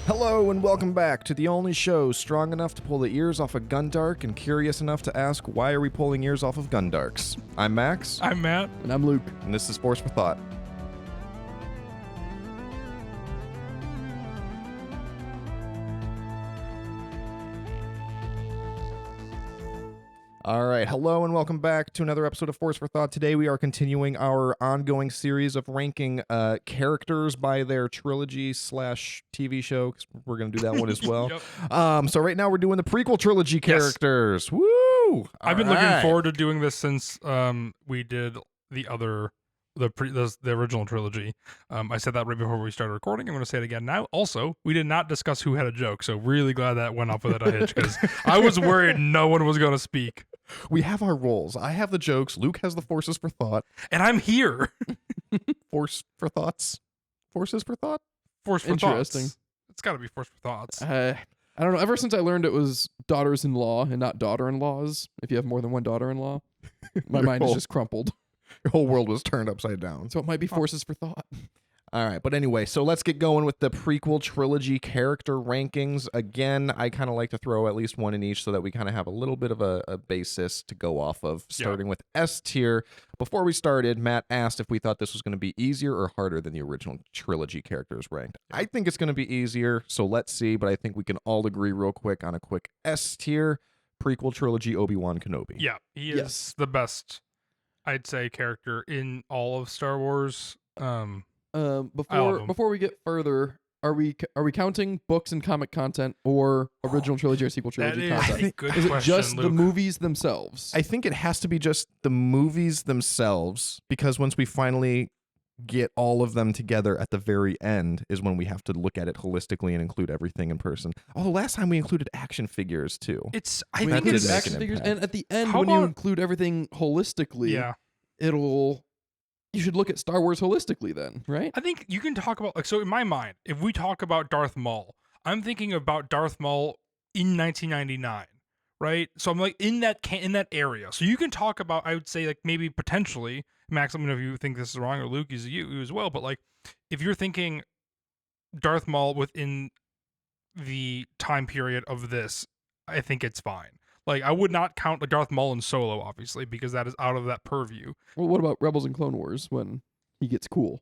Hello and welcome back to the only show strong enough to pull the ears off a Gundark and curious enough to ask why are we pulling ears off of Gundarks. I'm Max. I'm Matt. And I'm Luke. And this is Force for Thought. All right, hello and welcome back to another episode of Force for Thought. Today we are continuing our ongoing series of ranking characters by their trilogy / TV show, because we're going to do that one as well. Yep. So right now we're doing the prequel trilogy characters. Yes. Woo! I've been looking forward to doing this since we did the original trilogy. I said that right before we started recording. I'm going to say it again now. Also, we did not discuss who had a joke, so really glad that went off without a hitch, because I was worried no one was going to speak. We have our roles. I have the jokes. Luke has the forces for thought. And I'm here. Force for thoughts. Forces for thought? Force for Interesting. thoughts. It's got to be force for thoughts. I don't know. Ever since I learned it was daughters-in-law and not daughter-in-laws, if you have more than one daughter-in-law, my mind is just crumpled. Your whole world was turned upside down. So it might be forces for thought. All right, but anyway, so let's get going with the prequel trilogy character rankings. Again, I kind of like to throw at least one in each so that we kind of have a little bit of a basis to go off of, starting with S tier. Before we started, Matt asked if we thought this was going to be easier or harder than the original trilogy characters ranked. I think it's going to be easier, so let's see, but I think we can all agree real quick on a quick S tier. Prequel trilogy Obi-Wan Kenobi. Yeah, he is the best, I'd say, character in all of Star Wars. Before we get further, are we counting books and comic content or original trilogy or sequel trilogy That is content? a good Is it question, just the Luke. movies themselves? I think it has to be just the movies themselves, because once we finally get all of them together at the very end is when we have to look at it holistically and include everything in person. Although last time we included action figures too. I We think included it's action figures, impact. and at the end, How when you about- include everything holistically, Yeah. you should look at Star Wars holistically then, right? I think you can talk about, so in my mind, if we talk about Darth Maul, I'm thinking about Darth Maul in 1999, right? So I'm like in that area. So you can talk about, I would say, like maybe potentially, Max, let me know if you think this is wrong, or Luke, is you as well, but like if you're thinking Darth Maul within the time period of this, I think it's fine. Like, I would not count like Darth Maul in Solo, obviously, because that is out of that purview. Well, what about Rebels and Clone Wars when he gets cool?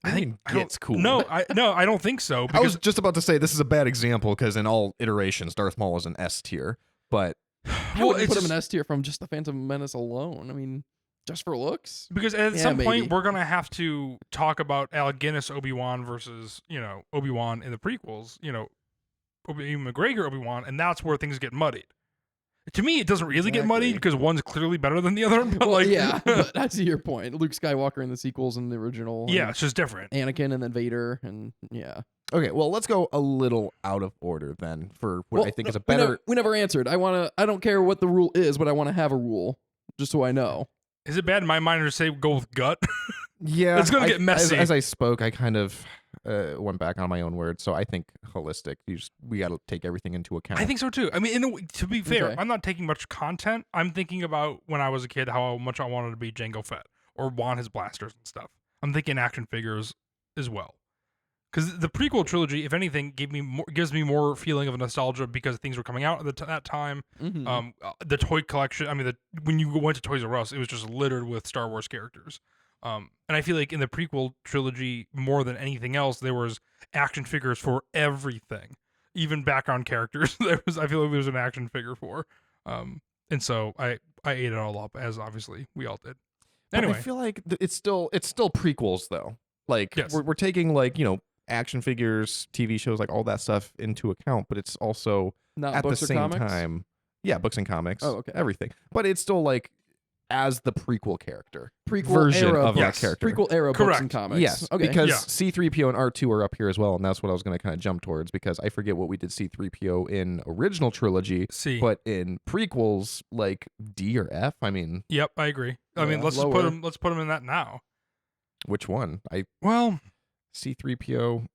I think it's cool. No, I don't think so. I Because was just about to say this is a bad example because in all iterations, Darth Maul is an S tier, but I wouldn't put him in S tier from just the Phantom Menace alone. I mean, just for looks. Because at Yeah, some maybe. point we're gonna have to talk about Alec Guinness Obi-Wan versus Obi-Wan in the prequels. Ewan McGregor Obi-Wan, and that's where things get muddied. To me, it doesn't really get muddied Exactly. because one's clearly better than the other. But Well, like, yeah, but I see your point. Luke Skywalker in the sequels and the original. yeah, and it's just different. Anakin and then Vader, and yeah. okay, well, let's go a little out of order then for what Well, I think is a we better... we never answered. I don't care what the rule is, but I want to have a rule just so I know. Is it bad in my mind to say go with gut? Yeah, It's gonna get messy. As I spoke, I kind of went back on my own words, so I think holistic. We got to take everything into account. I think so too. I mean, to be fair, Okay. I'm not taking much content. I'm thinking about when I was a kid how much I wanted to be Jango Fett or want his blasters and stuff. I'm thinking action figures as well. Because the prequel trilogy, if anything, gives me more feeling of nostalgia because things were coming out at that time. Mhm. The toy collection. I mean, when you went to Toys R Us, it was just littered with Star Wars characters. And I feel like in the prequel trilogy, more than anything else, there was action figures for everything, even background characters. I feel like there was an action figure for. And so I ate it all up, as obviously we all did. But Anyway, I feel like it's still prequels though. Like Yes. we're taking like action figures, TV shows, like all that stuff into account, but it's also Not at the books or same comics? time, yeah, books and comics, Oh, okay. everything. But it's still like as the prequel character, Prequel version era of Yes. that character. Prequel era books Correct. and comics. Yes, Okay. because Yeah. C-3PO and R2 are up here as well, and that's what I was going to kind of jump towards because I forget what we did C-3PO in original trilogy, C. but in prequels, like D or F. I mean, Yep, I agree. I mean, Yeah, let's just lower. put him in that now. which one? Well, C-3PO.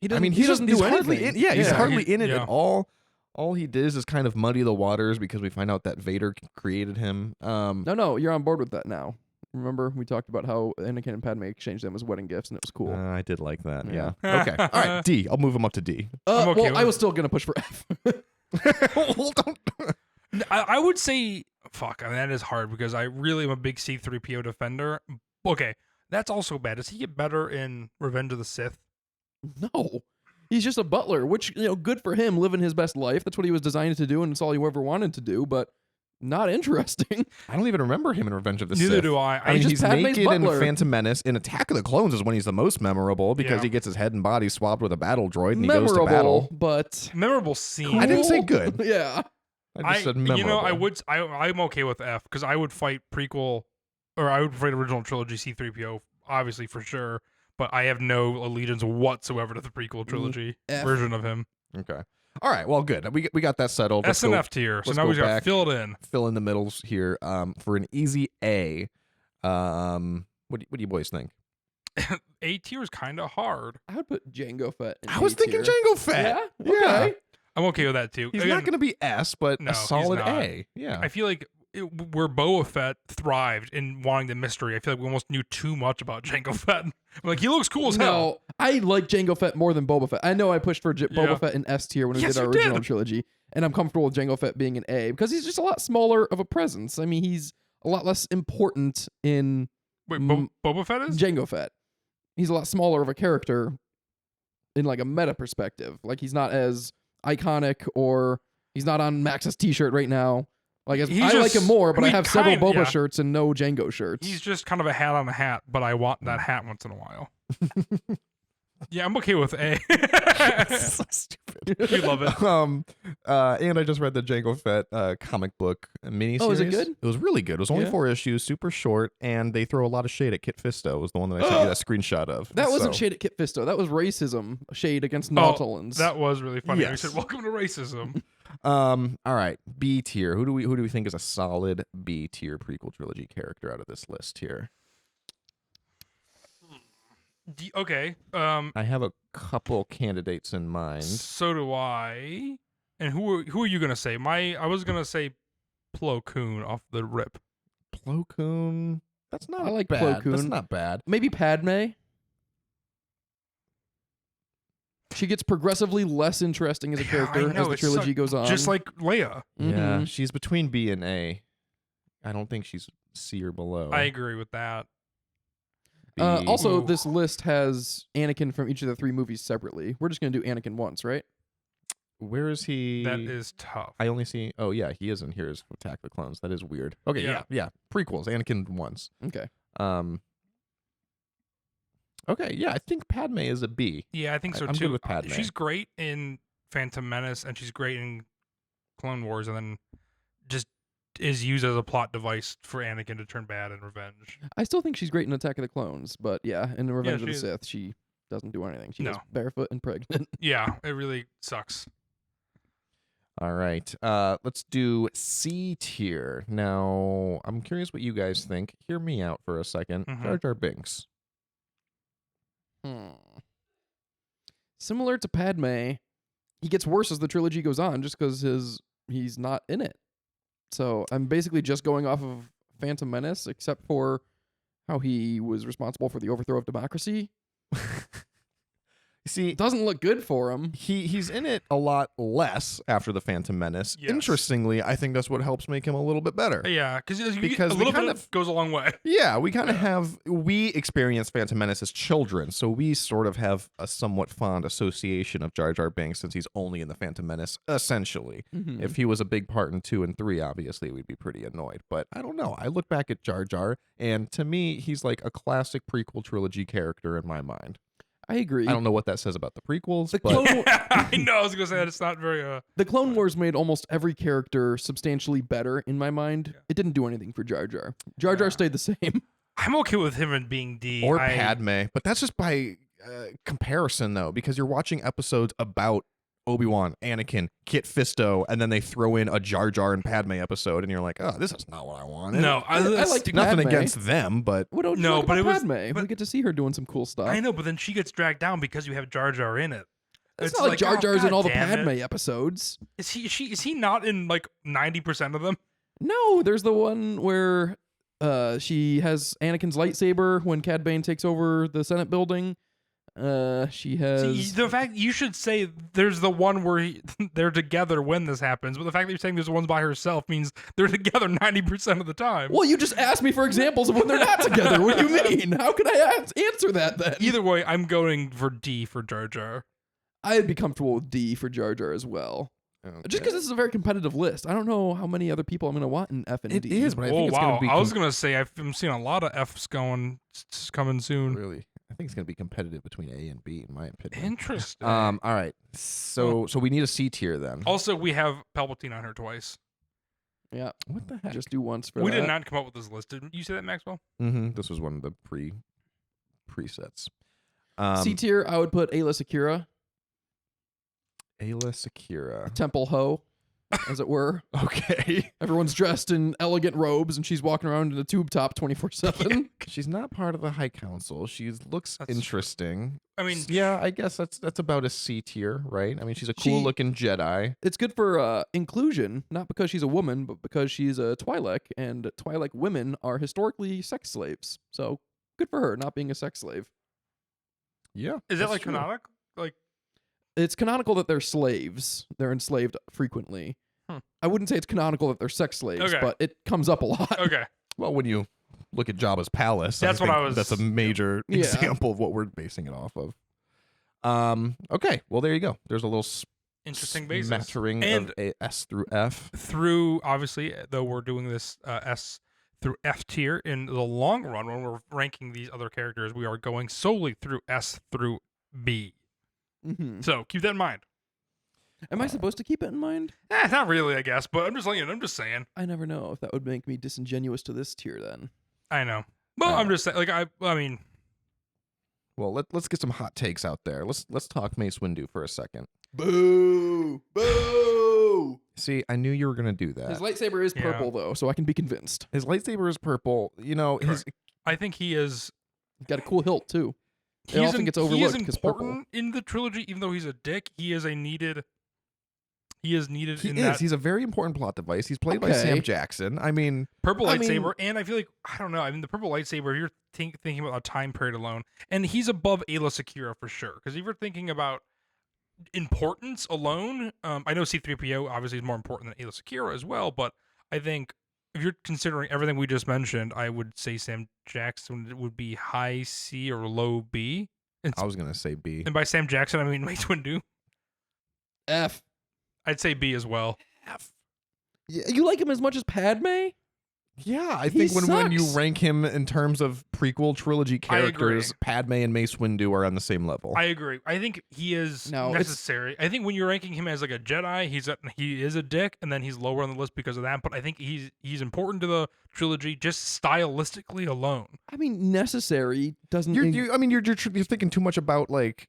he I mean, he doesn't do he's anything. hardly He's Yeah. hardly in it Yeah. at all. All he does is kind of muddy the waters because we find out that Vader created him. No, you're on board with that now. Remember we talked about how Anakin and Padme exchanged them as wedding gifts, and it was cool. I did like that. Yeah. Yeah. Okay. All right. D. I'll move him up to D. I'm okay with I it. was still gonna push for F. Well, don't. I would say, fuck, I mean, that is hard because I really am a big C-3PO defender. Okay, that's also bad. Does he get better in Revenge of the Sith? No, he's just a butler, which good for him, living his best life. That's what he was designed to do, and it's all he ever wanted to do. But not interesting. I don't even remember him in Revenge of the Neither Sith. do I. I mean, just he's Padme's naked butler. in Phantom Menace. In Attack of the Clones is when he's the most memorable because Yeah. he gets his head and body swapped with a battle droid and he goes to battle. Memorable, but Memorable scene. I didn't say cool. good. Yeah. I just said memorable. I'm okay with F because I would fight prequel, or I would fight original trilogy C-3PO, obviously for sure. But I have no allegiance whatsoever to the prequel trilogy F. version of him. Okay. All right. Well, good. We got that settled. S and F tier. So let's now go we got to back. fill it in. Fill in the middles here. For an easy A. What do you boys think? A tier is kind of hard. I would put Jango Fett. In I was A thinking tier. Jango Fett. Yeah. Okay. I'm okay with that too. He's Again, not going to be S, but No, a he's solid not. A. Yeah. I feel like where Boba Fett thrived in wanting the mystery. I feel like we almost knew too much about Jango Fett. Like he looks cool as hell. No, I like Jango Fett more than Boba Fett. I know I pushed for Yeah. Boba Fett in S tier when we Yes, did our you original did. trilogy, and I'm comfortable with Jango Fett being an A because he's just a lot smaller of a presence. I mean, he's a lot less important in Wait, Mm, Boba Fett is? Jango Fett. He's a lot smaller of a character in like a meta perspective. Like he's not as iconic, or he's not on Max's t-shirt right now. Like He's I like just- him more, but I I mean, have several kinda, Boba yeah. shirts and no Jango shirts. He's just kind of a hat on a hat, but I want that hat once in a while. Yeah, I'm okay with A. so stupid. We love it. And I just read the Jango Fett comic book miniseries. Oh, is it good? It was really good. It was only Yeah. 4 issues, super short, and they throw a lot of shade at Kit Fisto. Was the one that I sent you that screenshot of. That wasn't So- shade at Kit Fisto. That was racism shade against Oh, Nautolans. That was really funny. Yes. We said, "Welcome to racism." All right, B tier. Who do we think is a solid B tier prequel trilogy character out of this list here? Okay. I have a couple candidates in mind. So do I. And who are you gonna say? I was gonna say Plo Koon off the rip. Plo Koon. That's not I like bad. Plo That's Koon. not bad. Maybe Padme. She gets progressively less interesting as a Yeah, I character know, as the it's trilogy so- goes on. Just like Leia. Yeah, Mhm. she's between B and A. I don't think she's C or below. I agree with that. B. Also, Ooh. this list has Anakin from each of the 3 movies separately. We're just gonna do Anakin once, right? Where is he? That is tough. I only see. Oh yeah, he is in here as Attack the Clones. That is weird. Okay, yeah. Prequels. Anakin once. Okay. Okay, yeah. I think Padme is a B. Yeah, I think so I'm too. good with Padme. She's great in Phantom Menace, and she's great in Clone Wars, and then just is used as a plot device for Anakin to turn bad in Revenge. I still think she's great in Attack of the Clones, but yeah, in Revenge of the she is. Sith, she doesn't do anything. She goes No. barefoot and pregnant. Yeah, it really sucks. All right. Let's do C tier. Now, I'm curious what you guys think. Hear me out for a 2nd. Mhm. Jar Jar Binks. Similar to Padme, he gets worse as the trilogy goes on, just because he's not in it. So I'm basically just going off of Phantom Menace, except for how he was responsible for the overthrow of democracy. See, It doesn't look good for him. he's in it a lot less after the Phantom Menace. Yes. Interestingly, I think that's what helps make him a little bit better. Yeah, because a Because we little kind bit of- goes a long way. Yeah, we kind of we experienced Phantom Menace as children, so we sort of have a somewhat fond association of Jar Jar Binks since he's only in the Phantom Menace, essentially. Mhm. If he was a big part in 2 and 3, obviously we'd be pretty annoyed. But I don't know. I look back at Jar Jar, and to me, he's like a classic prequel trilogy character in my mind. I agree. I don't know what that says about the prequels, The but Clone- I know. I was gonna say that it's not very. The Clone Wars made almost every character substantially better in my mind. Yeah. It didn't do anything for Jar Jar. Jar Jar Yeah. stayed the same. I'm okay with him and being D. or Padme. But that's just by comparison, though, because you're watching episodes about Obi-Wan, Anakin, Kit Fisto, and then they throw in a Jar Jar and Padme episode, and you're like, oh, this is not what I wanted. No, I liked Nothing Padme. against them, but What don't you No, like but about it was- Padme? but- We get to see her doing some cool stuff. I know, but then she gets dragged down because you have Jar Jar in it. It's not like Jar oh, Jar's in God all the damn it. Padme episodes. Is he not in like 90% of them? No, there's the one where She has Anakin's lightsaber when Cad Bane takes over the Senate building. She has See, the fact you should say there's the one where they're together when this happens, but the fact that you're saying there's the ones by herself means they're together 90% of the time. Well, you just asked me for examples of when they're not together. What do you mean? How can I answer that then? Either way, I'm going for D for Jar Jar. I'd be comfortable with D for Jar Jar as well. Just because this is a very competitive list. I don't know how many other people I'm going to want in F and It D. is, but I Oh think it's wow! going to be. I was gonna say I'm seeing a lot of Fs coming soon. Really, I think it's going to be competitive between A and B, in my opinion. Interesting. All right. So we need a C tier then. Also, we have Palpatine on here twice. Yeah. What the heck? Just do once for We that. did not come up with this list. Did you say that, Maxwell? Mm-hmm. This was one of the presets. C tier, I would put Ayla Secura, Ayla Secura. Temple Ho, as it were. Okay. Everyone's dressed in elegant robes, and she's walking around in a tube top 24/7. She's not part of the High Council. She looks That's true. interesting. I mean, Yeah, I guess that's about a C tier, right? I mean, she's a cool looking Jedi. It's good for inclusion, not because she's a woman, but because she's a Twi'lek, and Twi'lek women are historically sex slaves. So good for her not being a sex slave. Yeah. is that that's like true. canonic? Like, It's canonical that they're slaves. They're enslaved frequently. I wouldn't say it's canonical that they're sex slaves, Okay. but it comes up a lot. okay, Well, when you look at Jabba's palace, That's what think I was- That's a major Yeah. example of what we're basing it off of. Okay. Well, there you go. There's a little interesting basis. smattering And of a S through F. through obviously, though we're doing this S through F tier in the long run when we're ranking these other characters, we are going solely through S through B. Mhm. So keep that in mind. Am I supposed to keep it in mind? Not really, I guess, but I'm just letting you know, I'm just saying. I never know if that would make me disingenuous to this tier then. I know. Well, I'm just saying, like, I mean, Well, let's get some hot takes out there. Let's talk Mace Windu for a second. Boo! Boo! See, I knew you were gonna do that. His lightsaber is Yeah. purple, though, so I can be convinced. His lightsaber is purple. You know, his I think he is. Got a cool hilt, too. It He's often gets he is overlooked 'cause purple. important in the trilogy, even though he's a dick. He is needed. He is needed he in is. that He's a very important plot device. He's played by Okay. Sam Jackson. I mean, purple I mean- lightsaber, and I feel like I don't know. I mean, the purple lightsaber. If you're thinking about a time period alone, and he's above Ayla Secura for sure. Because if you're thinking about importance alone, I know C-3PO obviously is more important than Ayla Secura as well. But I think if you're considering everything we just mentioned, I would say Sam Jackson would be high C or low B. I was gonna say B. And by Sam Jackson, I mean Mace Windu. F. I'd say B as well. You like him as much as Padme? Yeah, I He think when you sucks. rank him in terms of prequel trilogy I agree. characters, Padme and Mace Windu are on the same level. I agree. I think he is No, it's- necessary. I think when you're ranking him as like a Jedi, he is a dick, and then he's lower on the list because of that. But I think he's important to the trilogy just stylistically alone. I mean, necessary doesn't. You're thinking too much about like.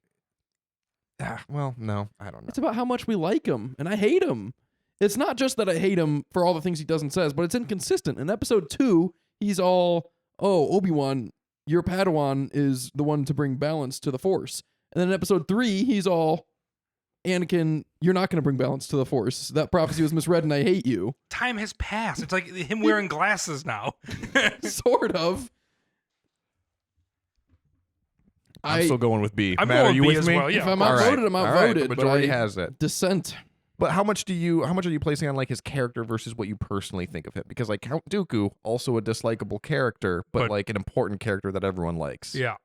Well, no, I don't know. It's about how much we like him, and I hate him. It's not just that I hate him for all the things he does and says, but it's inconsistent. In episode 2, he's all, "Oh, Obi-Wan, your Padawan is the one to bring balance to the Force." And then in episode 3, he's all, "Anakin, you're not going to bring balance to the Force. That prophecy was misread, and I hate you." Time has passed. It's like him wearing glasses now. Sort of. I'm still going with B. I'm Matt, are going you B with as me? well. Yeah, If I'm All right. outvoted, I'm All right, outvoted. the but majority I has it. dissent. But how much are you placing on like his character versus what you personally think of him? Because like Count Dooku, also a dislikable character, but But- like an important character that everyone likes. yeah.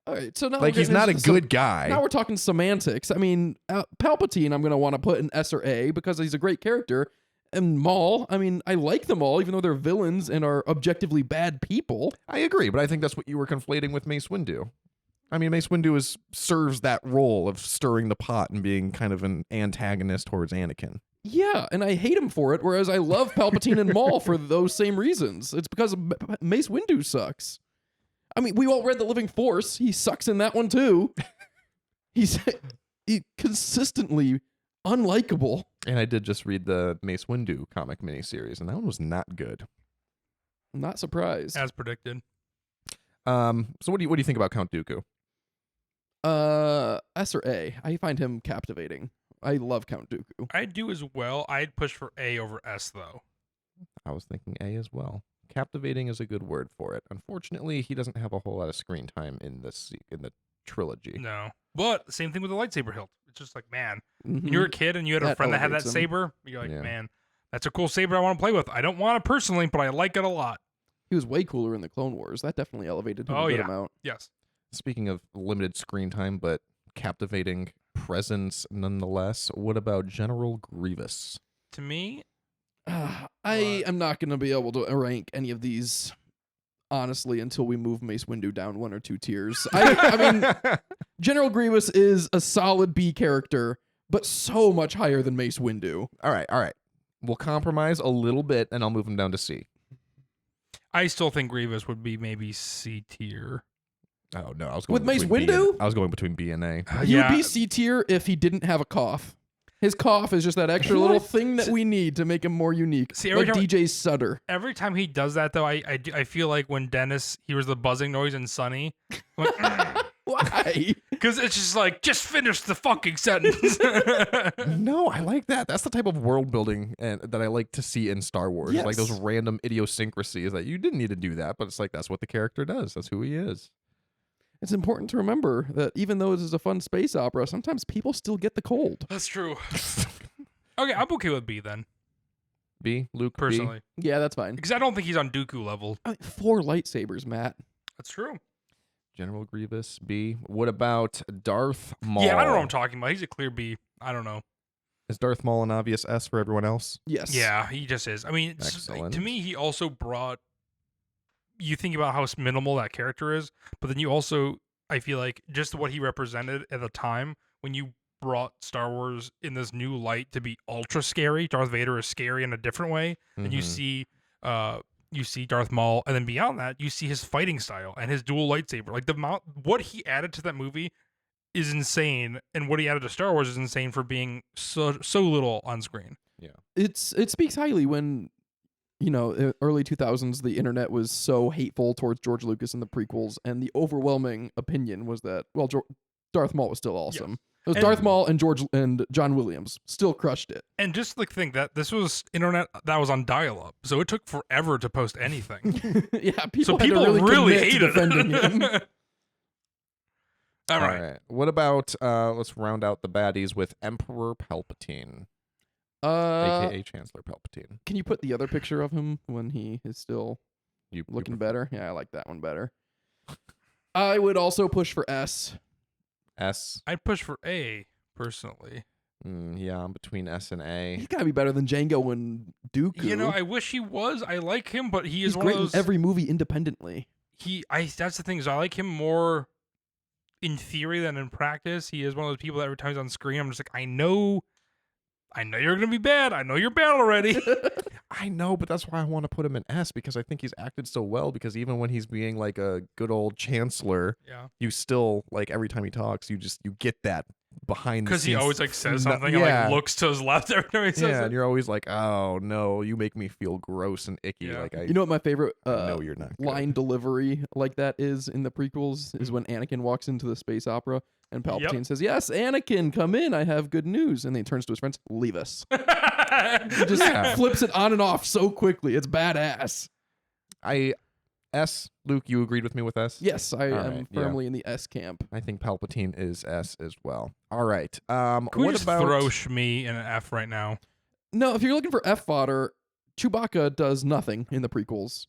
All right, so now Like we're he's getting not a into some- good guy. Now we're talking semantics. I mean, Palpatine, I'm going to want to put an S or A because he's a great character. And Maul, I mean, I like them all, even though they're villains and are objectively bad people. I agree, but I think that's what you were conflating with Mace Windu. I mean, Mace Windu serves that role of stirring the pot and being kind of an antagonist towards Anakin. Yeah, and I hate him for it, whereas I love Palpatine and Maul for those same reasons. It's because Mace Windu sucks. I mean, we all read The Living Force. He sucks in that one, too. He's consistently unlikable. And I did just read the Mace Windu comic miniseries, and that one was not good. I'm not surprised. As predicted. So what do you think about Count Dooku? S or A. I find him captivating. I love Count Dooku. I do as well. I'd push for A over S though. I was thinking A as well. Captivating is a good word for it. Unfortunately, he doesn't have a whole lot of screen time in the trilogy. No. But same thing with the lightsaber hilt. It's just like, man, when Mhm. you were a kid and you had a That friend that had that elevates him. saber, you're like, Yeah. man, that's a cool saber I want to play with. I don't want it personally, but I like it a lot. He was way cooler in the Clone Wars. That definitely elevated him Oh, a good yeah. amount. Yes. Speaking of limited screen time, but captivating presence nonetheless, what about General Grievous? To me, I What? am not going to be able to rank any of these, honestly, until we move Mace Windu down 1 or 2 tiers. I mean, General Grievous is a solid B character, but so much higher than Mace Windu. all right. We'll compromise a little bit, and I'll move him down to C. I still think Grievous would be maybe C tier. Oh no, I was With going Mace between B and- Windu? I was going between B and A. He Yeah. would be C tier if he didn't have a cough. His cough is just that extra little thing that we need to make him more unique. See, every like time- DJ Sutter. Every time he does that, though, I feel like when Dennis, he was the buzzing noise in Sunny. Why? Because it's just like, just finish the fucking sentence. No, I like that. That's the type of world building that I like to see in Star Wars. Like those Yes. random idiosyncrasies that you didn't need to do that, but it's like that's what the character does. That's who he is. It's important to remember that even though this is a fun space opera, sometimes people still get the cold. That's true. Okay, I'm okay with B then, B, Luke. B. personally. Yeah, that's fine. Because I don't think he's on Dooku level. 4 lightsabers, Matt. That's true. General Grievous. B. What about Darth Maul? Yeah, I don't know what I'm talking about. He's a clear B. I don't know. Is Darth Maul an obvious S for everyone else? Yes. Yeah, he just is. I mean, Excellent. to me, he also brought. You think about how minimal that character is, but then you also, I feel like, just what he represented at the time when you brought Star Wars in this new light to be ultra scary. Darth Vader is scary in a different way, and you Mhm. see Darth Maul, and then beyond that, you see his fighting style and his dual lightsaber. Like what he added to that movie is insane, and what he added to Star Wars is insane for being so little on screen. It speaks highly when, early 2000s, the internet was so hateful towards George Lucas and the prequels, and the overwhelming opinion was that, well, Darth Maul was still awesome. Yes. It was And- Darth Maul and John Williams still crushed it. And just like think that this was internet that was on dial-up, so it took forever to post anything. Yeah, So people had to people really commit to hated defending him. it. All right. What about let's round out the baddies with Emperor Palpatine, aka Chancellor Palpatine. Can you put the other picture of him when he is still You looking better? Yeah, I like that one better. I would also push for S. S. I'd push for A personally. Yeah, I'm between S and A. He's got to be better than Django and Dooku. You know, I wish he was. I like him, but he is He's one great of those. in every movie independently. That's the thing is I like him more in theory than in practice. He is one of those people that every time he's on screen, I'm just like, I know you're gonna be bad. I know you're bad already. I know, but that's why I want to put him in S because I think he's acted so well. Because even when he's being like a good old chancellor, Yeah. you still like every time he talks, you get that behind the Because he scenes always like says no- something and yeah. like looks to his left every time he says Yeah, it. and you're always like, oh no, you make me feel gross and icky. Yeah. Like I You know what my favorite know you're not good. line delivery like that is in the prequels is when Anakin walks into the space opera and Palpatine says, "Yes, Anakin, come in. I have good news." And then he turns to his friends, "Leave us." He just Yeah. flips it on and off so quickly. It's badass. S. Luke, you agreed with me with S? Yes, I All am right, yeah. firmly in the S camp. I think Palpatine is S as well. All right. Can we What just about throw Shmi in an F right now? No, if you're looking for F fodder, Chewbacca does nothing in the prequels.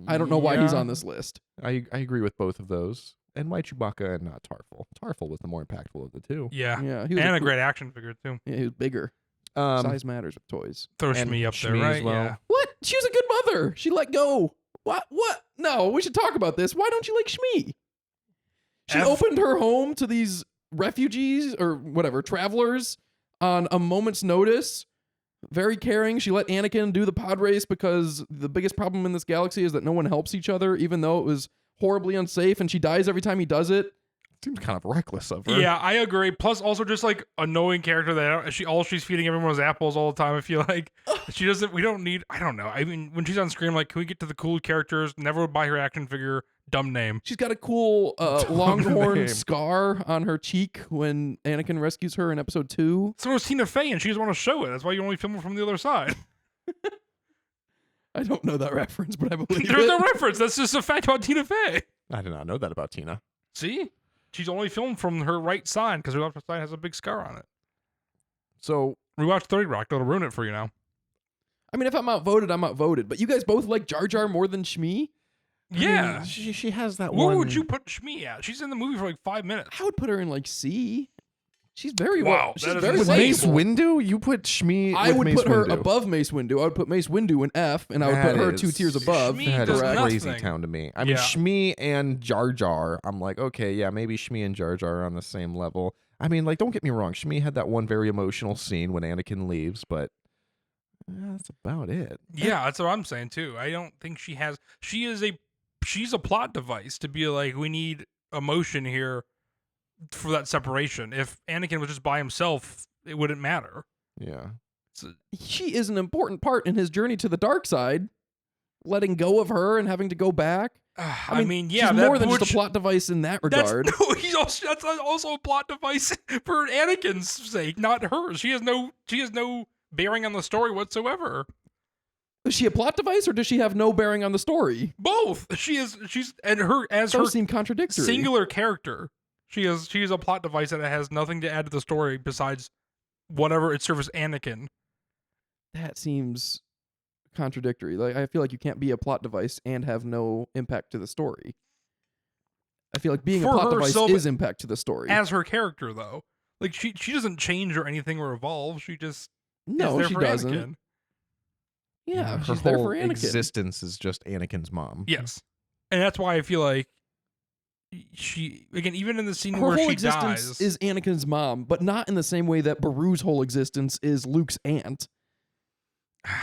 I don't know why he's Yeah, on this list. I agree with both of those. And why Chewbacca and not Tarful? Tarful was the more impactful of the two. Yeah. Yeah, he was And a cool- great action figure too. Yeah, he was bigger. Size matters with toys. Throw and Shmi up there, Shmi as right? well. Yeah. What? She was a good mother. She let go. What? No, we should talk about this. Why don't you like Shmi? She F- opened her home to these refugees or whatever, travelers on a moment's notice. Very caring. She let Anakin do the pod race because the biggest problem in this galaxy is that no one helps each other, even though it was horribly unsafe, and she dies every time he does it. Seems kind of reckless of her. Yeah, I agree. Plus, also just like a knowing character that she's feeding everyone was apples all the time. I feel like she doesn't. We don't need. I don't know. I mean, when she's on screen, I'm like, can we get to the cool characters? Never would buy her action figure. Dumb name. She's got a cool Dumb longhorn name. scar on her cheek when Anakin rescues her in episode 2. So was Tina Fey, and she doesn't want to show it. That's why you only film it from the other side. I don't know that reference, but I believe There's it. no reference. That's just a fact about Tina Fey. I did not know that about Tina. See? She's only filmed from her right side because her left side has a big scar on it. So Rewatch 30 Rock. That'll ruin it for you now. I mean, if I'm outvoted, I'm outvoted. But you guys both like Jar Jar more than Shmi? Yeah. she has that Where one. would you put Shmi at? She's in the movie for like 5 minutes. I would put her in like C. She's very Wow, well. that She's is very With insane. Mace likable. Windu? You put Shmi I with would Mace put her Windu. above Mace Windu. I would put Mace Windu in F, and I would That put her is- 2 tiers above. Shmi That does is nothing. crazy town to me. I mean, Yeah. Shmi and Jar Jar, I'm like, okay, yeah, maybe Shmi and Jar Jar are on the same level. I mean, like, don't get me wrong. Shmi had that one very emotional scene when Anakin leaves, but that's about it. Yeah, that's what I'm saying too. I don't think she has. She's a plot device to be like, we need emotion here for that separation. If Anakin was just by himself, it wouldn't matter. Yeah. She is an important part in his journey to the dark side, letting go of her and having to go back. I mean, yeah, she's that more than would- just a plot device in that That's regard. no, that's also a plot device for Anakin's sake, not hers. She has no bearing on the story whatsoever. Is she a plot device, or does she have no bearing on the story? Both. She's and her as Those her seem contradictory. singular character. She is a plot device that has nothing to add to the story besides whatever it serves Anakin. That seems contradictory. Like, I feel like you can't be a plot device and have no impact to the story. I feel like being For a plot device herself is impact to the story. As her character, though, like she doesn't change or anything or evolve. She just is no, there she for doesn't. Anakin. Yeah, her she's there whole for Anakin. existence is just Anakin's mom. Yes, and that's why I feel like she again, even in the scene Her where whole she existence dies, is Anakin's mom, but not in the same way that Beru's whole existence is Luke's aunt.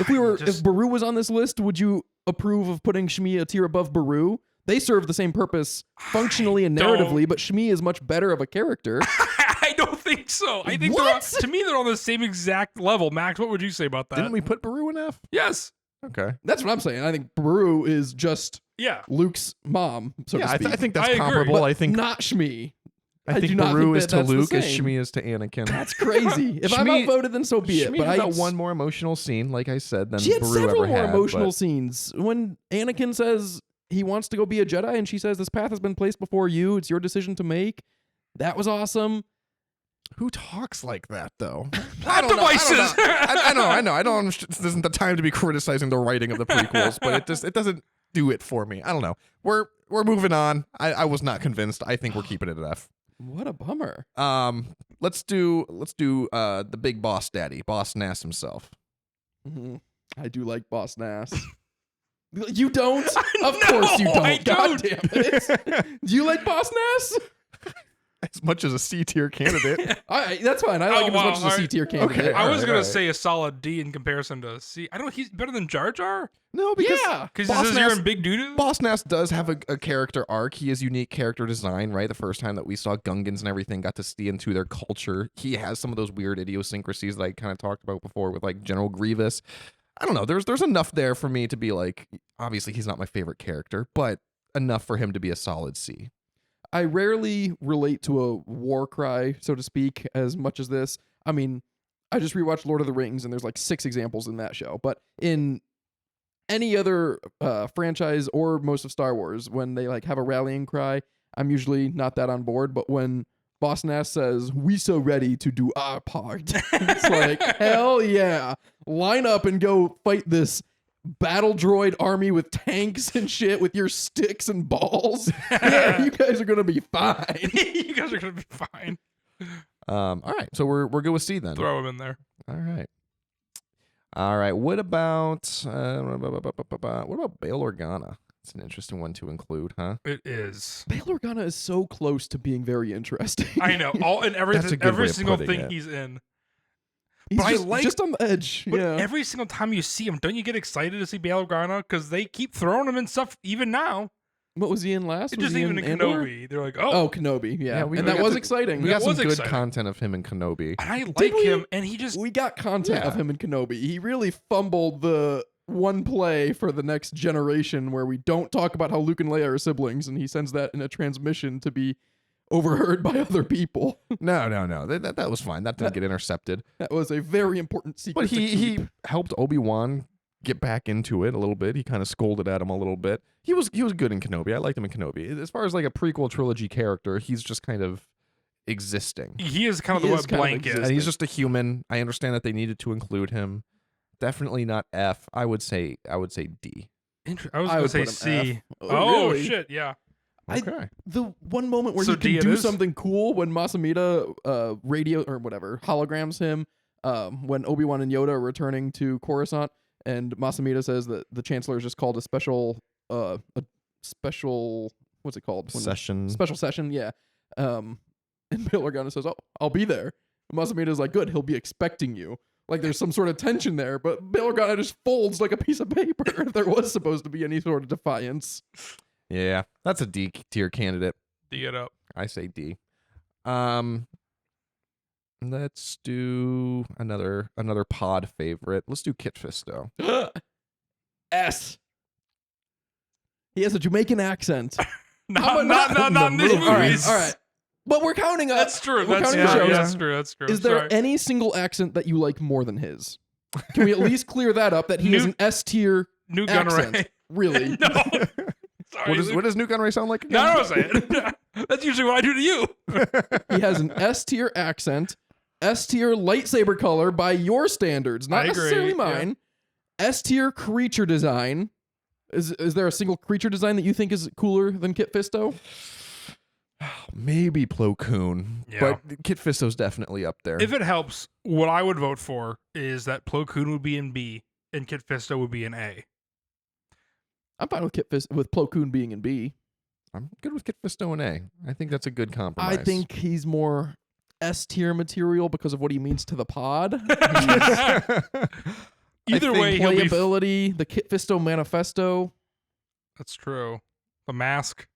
If we were, if Beru was on this list, would you approve of putting Shmi a tier above Beru? They serve the same purpose functionally and don't- narratively, but Shmi is much better of a character. I don't think so. I think What? to me they're on the same exact level. Max, what would you say about that? Didn't we put Beru in F? Yes. Okay. That's what I'm saying. I think Beru is just Yeah. Luke's mom, so yeah, to I, speak. I think that's I agree. comparable. But I think not Shmi. I think do not Beru think is that to that's the Luke as same. Shmi is to Anakin. That's crazy. If I'm Shmi- outvoted, then so be it. Shmi But had I that one more emotional scene, like I said, than She had Beru several ever more had. emotional but scenes. When Anakin says he wants to go be a Jedi, and she says, "This path has been placed before you. It's your decision to make." That was awesome. who talks like that, though? Plot devices. I know. I don't. This isn't the time to be criticizing the writing of the prequels, but it doesn't do it for me. I don't know. We're moving on. I was not convinced. I think we're keeping it at F. What a bummer. Let's do the big boss daddy, Boss Nass himself. Mhm. I do like Boss Nass. You don't? Of No, course you don't. I God don't. damn it. Do you like Boss Nass? As much as a C tier candidate. That's fine. I like Oh, him wow. as much as a C tier candidate. Okay. I was Alright, gonna alright. say a solid D in comparison to C. I don't. He's better than Jar Jar No, because Yeah. because Boss he says you're Nass- in big doo doo. Boss Nass does have a character arc. He has unique character design, right? The first time that we saw Gungans and everything, got to see into their culture. He has some of those weird idiosyncrasies that I kind of talked about before with like General Grievous. I don't know. There's enough there for me to be like, obviously he's not my favorite character, but enough for him to be a solid C. I rarely relate to a war cry, so to speak, as much as this. I mean, I just rewatched Lord of the Rings, and there's like 6 examples in that show. But in any other franchise or most of Star Wars, when they like have a rallying cry, I'm usually not that on board. But when Boss Nass says, "We so ready to do our part," it's like, hell yeah, line up and go fight this battle droid army with tanks and shit with your sticks and balls. Yeah, you guys are gonna be fine. You guys are gonna be fine. All right, so we're good with C then. Throw him in there. All right. What about Bail Organa? It's an interesting one to include, huh? It is. Bail Organa is so close to being very interesting. I know. All and That's a everything, good every way of single putting thing it. he's in. He's But I just, like- just on the edge. But Yeah. every single time you see him, don't you get excited to see Bail Organa? Because they keep throwing him in stuff even now. What was he in last? It Was just he even in Andor? Kenobi. They're like, oh. Oh, Kenobi. Yeah, we and got that was to- exciting. We got That some was good exciting. content of him in Kenobi. And I Did like we? him, and he just We got content of Yeah. him in Kenobi. He really fumbled the one play for the next generation where we don't talk about how Luke and Leia are siblings, and he sends that in a transmission to be overheard by other people. No. That was fine. That didn't get intercepted. That was a very important secret. But to he keep. helped Obi-Wan get back into it a little bit. He kind of scolded at him a little bit. He was good in Kenobi. I liked him in Kenobi. As far as like a prequel trilogy character, he's just kind of existing. He is kind of He the is wet kind of blanket. existing. And he's just a human. I understand that they needed to include him. Definitely not F. I would say D. I was I going to would say put him C. F. Oh, really? shit, yeah. Okay. The one moment where So he can D it do is? something cool when Masamita radio or whatever holograms him when Obi-Wan and Yoda are returning to Coruscant and Masamita says that the Chancellor is just called a special what's it called? Session. Special session, yeah. And Bail Organa says, "Oh, I'll be there." And Masamita's like, "Good, he'll be expecting you." Like there's some sort of tension there, but Bail Organa just folds like a piece of paper if there was supposed to be any sort of defiance. Yeah, that's a D tier candidate. D it up. I say D. Let's do another pod favorite. Let's do Kit Fisto. S. He has a Jamaican accent. Not in the in these movie? movies. All right. But we're counting up. That's true. We're That's counting the true. shows. That's true. That's true. Is there Sorry. any single accent that you like more than his? Can we at least clear that up? That he has an S tier New accent? Gunray? Really? No. Sorry. What does Newt Gunray sound like again? No, I was saying. That's usually what I do to you. He has an S tier accent, S tier lightsaber color by your standards, not I agree, necessarily yeah. mine. S tier creature design. Is there a single creature design that you think is cooler than Kit Fisto? Maybe Plo Koon, Yeah. but Kit Fisto's definitely up there. If it helps, what I would vote for is that Plo Koon would be in B and Kit Fisto would be in A. I'm fine with with Plo Koon being in B. I'm good with Kit Fisto and A. I think that's a good compromise. I think he's more S tier material because of what he means to the pod. Either way, he'll be. Playability, the Kit Fisto manifesto, That's true. The mask.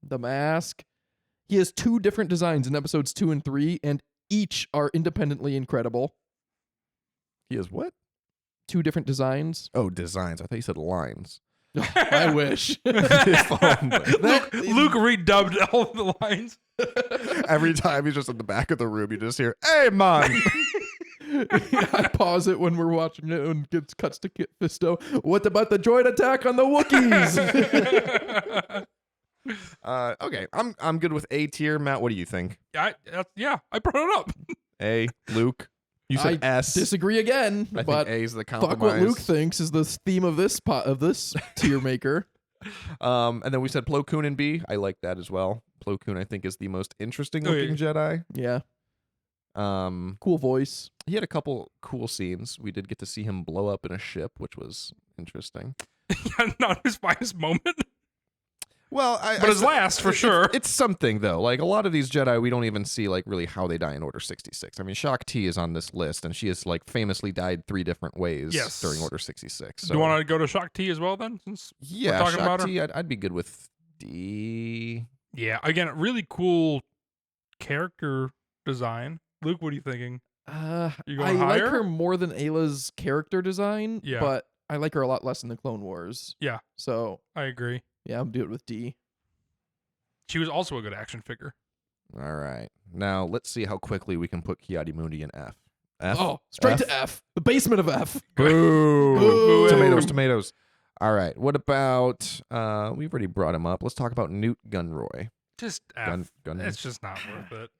the mask. He has 2 different designs in episodes 2 and 3, and each are independently incredible. He has what? 2 different designs. Oh, designs. I thought you said lines. I wish. Luke redubbed all of the lines. Every time he's just in the back of the room, you just hear, "Hey, man." I pause it when we're watching it and it cuts to Kit Fisto. What about the droid attack on the Wookiees? Okay, I'm good with A tier. Matt, what do you think? I brought it up. A, Luke. You said I S. Disagree again, I but think A is the compromise. fuck what Luke thinks is the theme of this tier maker. And then we said Plo Koon in B. I like that as well. Plo Koon, I think, is the most interesting looking Jedi. Yeah, Um, cool voice. he had a couple cool scenes. We did get to see him blow up in a ship, which was interesting. Yeah, not his finest moment, Well, but his last for sure. It's something though. Like a lot of these Jedi, we don't even see like really how they die in Order 66. I mean, Shak Ti is on this list, and she has like famously died 3 different ways Yes. during Order 66. So Do you want to go to Shak Ti as well then? Since yeah, talking Shak about her? Ti, I'd be good with D. yeah, again, really cool character design. Luke, what are you thinking? You I going like higher? her more than Ayla's character design, Yeah. but I like her a lot less in the Clone Wars. Yeah. So I agree. yeah, I'm doing it with D. She was also a good action figure. All right, now let's see how quickly we can put Ki-Adi-Mundi in F. F. Oh, straight to F. The basement of F. Boo. Boo. Tomatoes. All right. What about? We've already brought him up. Let's talk about Newt Gunroy. Just F. Gun. It's just not worth it.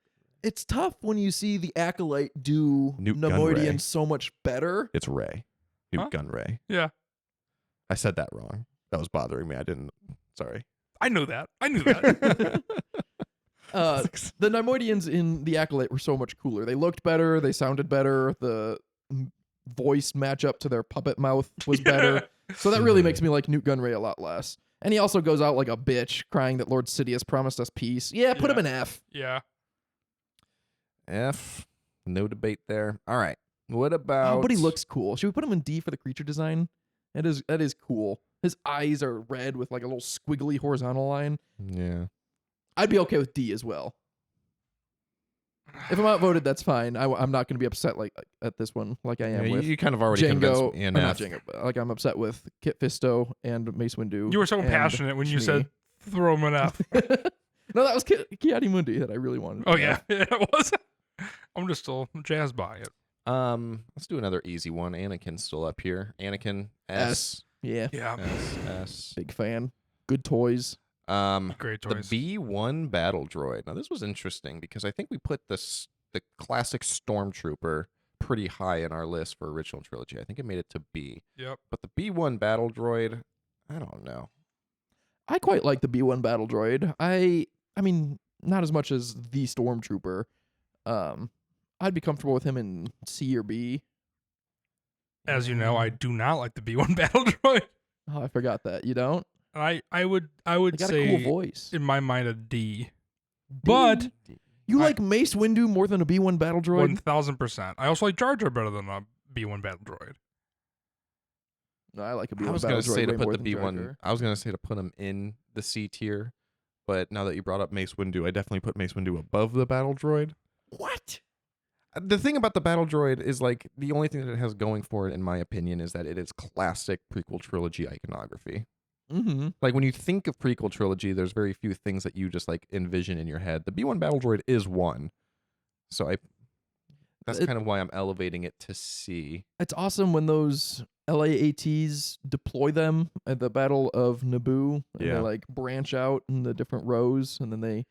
It's tough when you see the Acolyte do Newt Nemoidian Gunray. so much better. It's Ray. Newt Huh? Gunray. Yeah, I said that wrong. That was bothering me. I didn't. Sorry. I knew that. I knew that. The Nemoidians in the Acolyte were so much cooler. They looked better. They sounded better. The voice matchup to their puppet mouth was better. So that really makes me like Newt Gunray a lot less. And he also goes out like a bitch, crying that Lord Sidious promised us peace. Yeah, put him in F. Yeah. F. No debate there. All right. What about? Oh, but he looks cool. Should we put him in D for the creature design? That is cool. His eyes are red with like a little squiggly horizontal line. Yeah. I'd be okay with D as well. If I'm outvoted, that's fine. I'm not going to be upset like at this one, like I am Yeah, with you kind of already convinced Django. me in Not F. Django, but like I'm upset with Kit Fisto and Mace Windu. You were so and passionate when you Shmi. said throw him an F. No, that was Ki-Adi Mundi that I really wanted. Oh yeah, it was. I'm just still jazzed by it. Let's do another easy one. Anakin's still up here. Anakin S. Yeah. Yeah. S. Big fan. Good toys. Great The choice. B1 battle droid. Now this was interesting because I think we put the classic Stormtrooper pretty high in our list for original trilogy. I think it made it to B. Yep. But the B1 battle droid, I don't know. I quite like the B1 battle droid. I mean, not as much as the Stormtrooper. I'd be comfortable with him in C or B. As you know, I do not like the B1 battle droid. Oh, I forgot that. You don't? I would They got say a cool voice. in my mind a D. But You like Mace Windu more than a B1 battle droid? 1000%. I also like Jar Jar better than a B1 battle droid. No, I like a I B1 was battle gonna droid say to way put more the than Jar B1. Jar. I was gonna say to put him in the C tier, but now that you brought up Mace Windu, I definitely put Mace Windu above the battle droid. What? The thing about the battle droid is like the only thing that it has going for it, in my opinion, is that it is classic prequel trilogy iconography. Mm-hmm. Like when you think of prequel trilogy, there's very few things that you just like envision in your head. The B1 battle droid is one, so that's kind of why I'm elevating it to C. It's awesome when those LAATs deploy them at the Battle of Naboo. And Yeah. they like branch out in the different rows and then they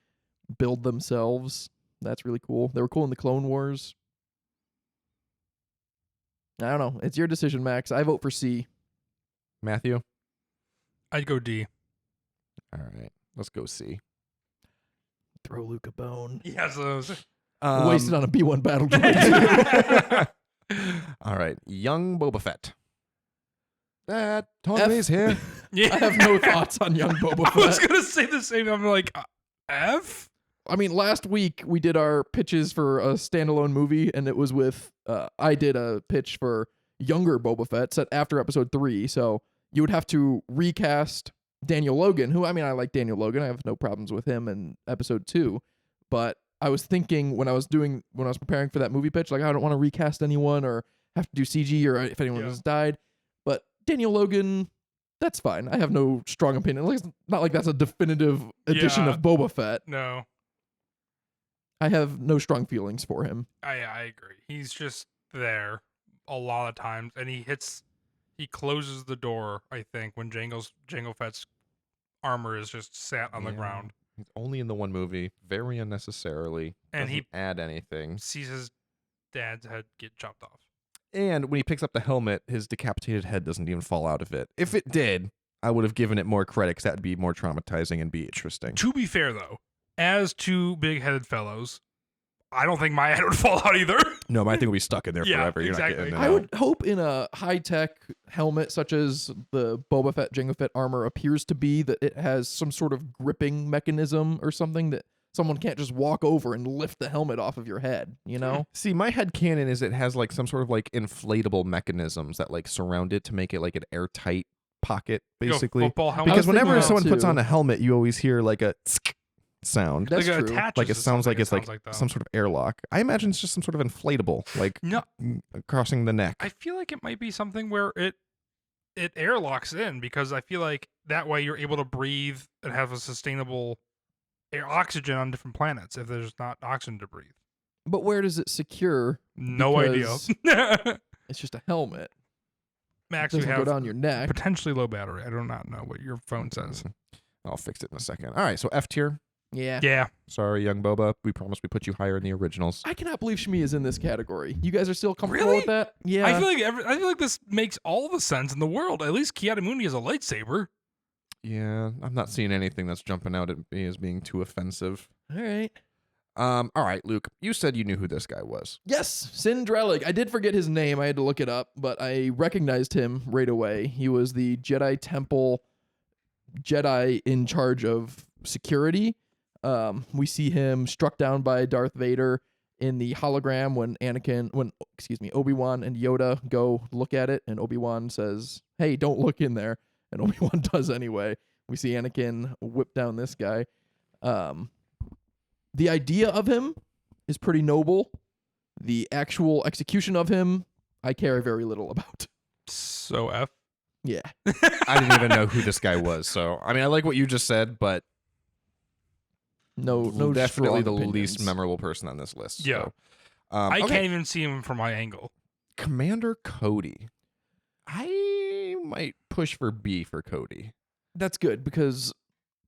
build themselves. That's really cool. They were cool in the Clone Wars. I don't know. It's your decision, Max. I vote for C. Matthew, I'd go D. all right, let's go C. Throw Luke a bone. Yeah, so Wasted on a B1 battle droid. All right, young Boba Fett. That Tommy's here. yeah. I have no thoughts on young Boba I was Fett. gonna say the same. I'm like F. I mean, last week we did our pitches for a standalone movie, and it was with I did a pitch for younger Boba Fett set after episode 3. So you would have to recast Daniel Logan, who, I mean, I like Daniel Logan. I have no problems with him in episode 2. But I was thinking when I was preparing for that movie pitch, like I don't want to recast anyone or have to do CG or if anyone has died. But Daniel Logan, that's fine. I have no strong opinion. Like, it's not like that's a definitive edition Yeah. of Boba Fett. No, I have no strong feelings for him. I agree. He's just there a lot of times, and he closes the door. I think when Jango Fett's armor is just sat on the Yeah. ground, He's only in the one movie, very unnecessarily. And doesn't he- add anything. sees his dad's head get chopped off. And when he picks up the helmet, his decapitated head doesn't even fall out of it. If it did, I would have given it more credit because that would be more traumatizing and be interesting. To be fair, though, as two big-headed fellows, I don't think my head would fall out either. No, but I think we'll be stuck in there Yeah, forever. You're exactly. not getting it I out. would hope in a high-tech helmet such as the Boba Fett Jango Fett armor appears to be that it has some sort of gripping mechanism or something that someone can't just walk over and lift the helmet off of your head, you know? See, my head canon is it has like some sort of like inflatable mechanisms that like surround it to make it like an airtight pocket, You know, basically. football helmet. I was Because whenever thinking that someone puts too. on a helmet, you always hear like a tsk sound. That's like it true. attaches Like it to sounds like something, it's like sounds that. some sort of airlock. I imagine it's just some sort of inflatable, like No, crossing the neck. I feel like it might be something where it airlocks in because I feel like that way you're able to breathe and have a sustainable oxygen on different planets if there's not oxygen to breathe. But where does it secure? No Because idea. It's just a helmet. Max, It you doesn't have go down your neck. potentially low battery. I do not know what your phone says. I'll fix it in a second. All right, so F tier. Yeah. Yeah. Sorry, young Boba. We promised we put you higher in the originals. I cannot believe Shmi is in this category. You guys are still comfortable Really? with that? Yeah. I feel like this makes all the sense in the world. At least Ki-Adi-Mundi has a lightsaber. Yeah, I'm not seeing anything that's jumping out at me as being too offensive. All right. All right, Luke. You said you knew who this guy was. Yes, Sindrelig. I did forget his name. I had to look it up, but I recognized him right away. He was the Jedi Temple Jedi in charge of security. We see him struck down by Darth Vader in the hologram when Obi-Wan and Yoda go look at it, and Obi-Wan says, "Hey, don't look in there," and Obi-Wan does anyway. We see Anakin whip down this guy. The idea of him is pretty noble. The actual execution of him, I care very little about. So F. Yeah. I didn't even know who this guy was. So, I mean, I like what you just said, but No definitely strong the least opinions. memorable person on this list. Yeah. So. I Okay. can't even see him from my angle. Commander Cody. I might push for B for Cody. That's good because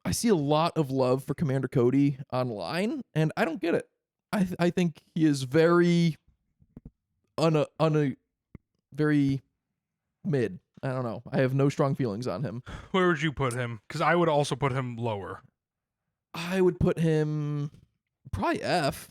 I see a lot of love for Commander Cody online, and I don't get it. I think he is very very mid. I don't know. I have no strong feelings on him. Where would you put him? Because I would also put him lower. I would put him probably F.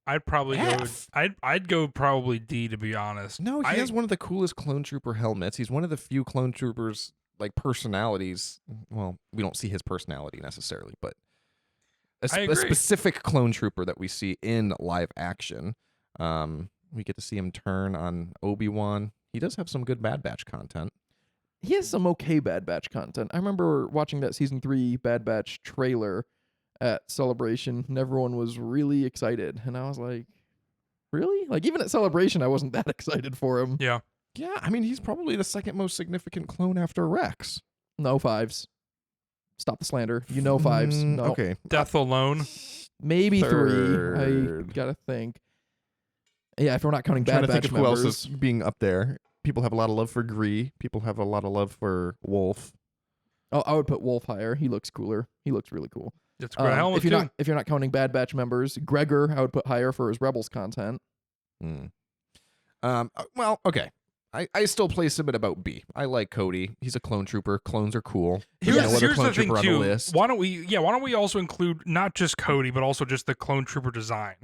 I'd probably F? go. I'd go probably D, to be honest. No, he has one of the coolest clone trooper helmets. He's one of the few clone troopers like personalities. Well, we don't see his personality necessarily, but I a agree. specific clone trooper that we see in live action. We get to see him turn on Obi-Wan. He does have some good Bad Batch content. He has some okay Bad Batch content. I remember watching that season 3 Bad Batch trailer at Celebration, and everyone was really excited. And I was like, really? Like, even at Celebration, I wasn't that excited for him. Yeah. Yeah, I mean, he's probably the second most significant clone after Rex. No fives. Stop the slander. You know fives. No. Okay. Death alone. Maybe 3. I Third. gotta think. Yeah, if we're not counting Trying Bad to think Batch of who else members. is being up there. People have a lot of love for Gree. People have a lot of love for Wolf. Oh, I would put Wolf higher. He looks cooler. He looks really cool. It's a good helmet if you're too. not if you're not counting Bad Batch members, Gregor I would put higher for his Rebels content. Well, okay. I still place him at about B. I like Cody. He's a clone trooper. Clones are cool. There's no other Here's clone the thing trooper on too. the list. Why don't we also include not just Cody, but also just the clone trooper design?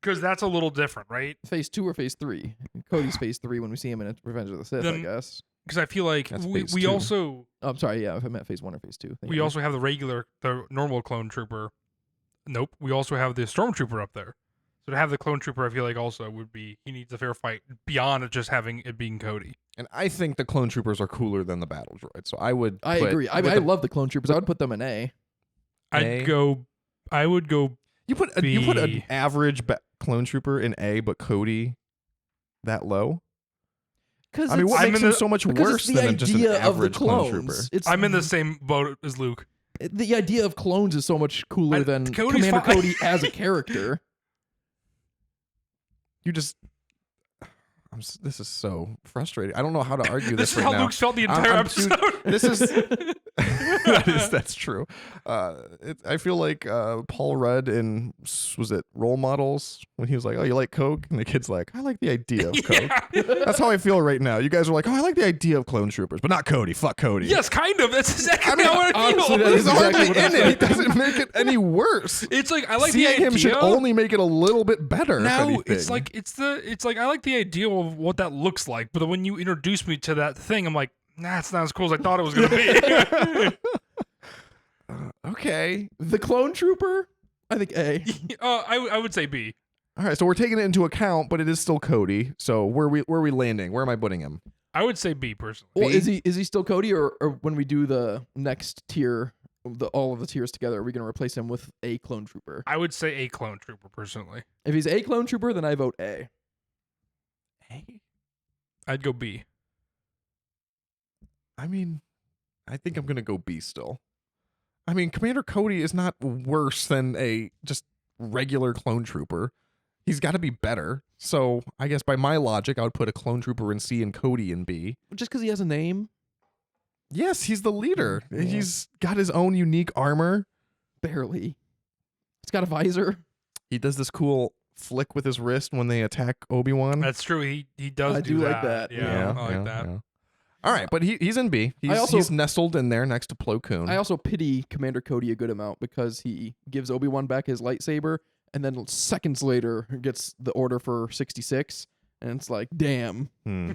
Because that's a little different, right? Phase 2 or Phase 3? Cody's Phase 3 when we see him in Revenge of the Sith, I Then- guess. Because I feel like That's we phase 2. also Oh, I'm sorry. Yeah, if I meant Phase 1 or Phase 2. Thank we you. also have the normal clone trooper. Nope. We also have the stormtrooper up there. So to have the clone trooper, I feel like also would be he needs a fair fight beyond it just having it being Cody. And I think the clone troopers are cooler than the battle droids. So I would. I put- agree. I love the clone troopers. I would put them in A. I would go. You put an B. average clone trooper in A, but Cody that low. Because I mean, what I'm makes in him the- so much because worse it's the than just an idea of the average clone trooper? clones. It's I'm in the same boat as Luke. the idea of clones is so much cooler than Cody's Commander fine. Cody as a character. You just. This is so frustrating. I don't know how to argue This this is right how now. Luke's felt the entire I'm episode. This is that's true. I feel like Paul Rudd in was it Role Models when he was like, "Oh, you like Coke?" and the kid's like, "I like the idea of Coke." Yeah. That's how I feel right now. You guys are like, "Oh, I like the idea of clone troopers, but not Cody. Fuck Cody." Yes, kind of. That's exactly I mean, how I honestly, feel. that He's is exactly hardly what I'm in it. saying. It doesn't make it any worse. It's like I like Seeing the idea. him should only make it a little bit better. No, if anything. it's like I like the idea of what that looks like, but when you introduce me to that thing, I'm like, nah, it's not as cool as I thought it was gonna be. Okay. The clone trooper, I think A. I would say B. All right, so we're taking it into account, but it is still Cody. So where are we landing? Where am I putting him? I would say B personally. Well, B? is he still Cody, or when we do the next tier, all of the tiers together, are we going to replace him with a clone trooper? I would say A clone trooper personally. If he's a clone trooper, then I vote A. I'd go B. I mean, I think I'm gonna go B still. I mean, Commander Cody is not worse than a just regular clone trooper. He's got to be better. So I guess by my logic, I would put a clone trooper in C and Cody in B. Just because he has a name? Yes, he's the leader. Yeah. He's got his own unique armor. Barely. He's got a visor. He does this cool flick with his wrist when they attack Obi-Wan. That's true. He does. I do like that. Yeah, I like that. yeah. All right, but he's in B. I He's nestled in there next to Plo Koon. I also pity Commander Cody a good amount because he gives Obi-Wan back his lightsaber, and then seconds later gets the order for 66, and it's like, damn, Hmm.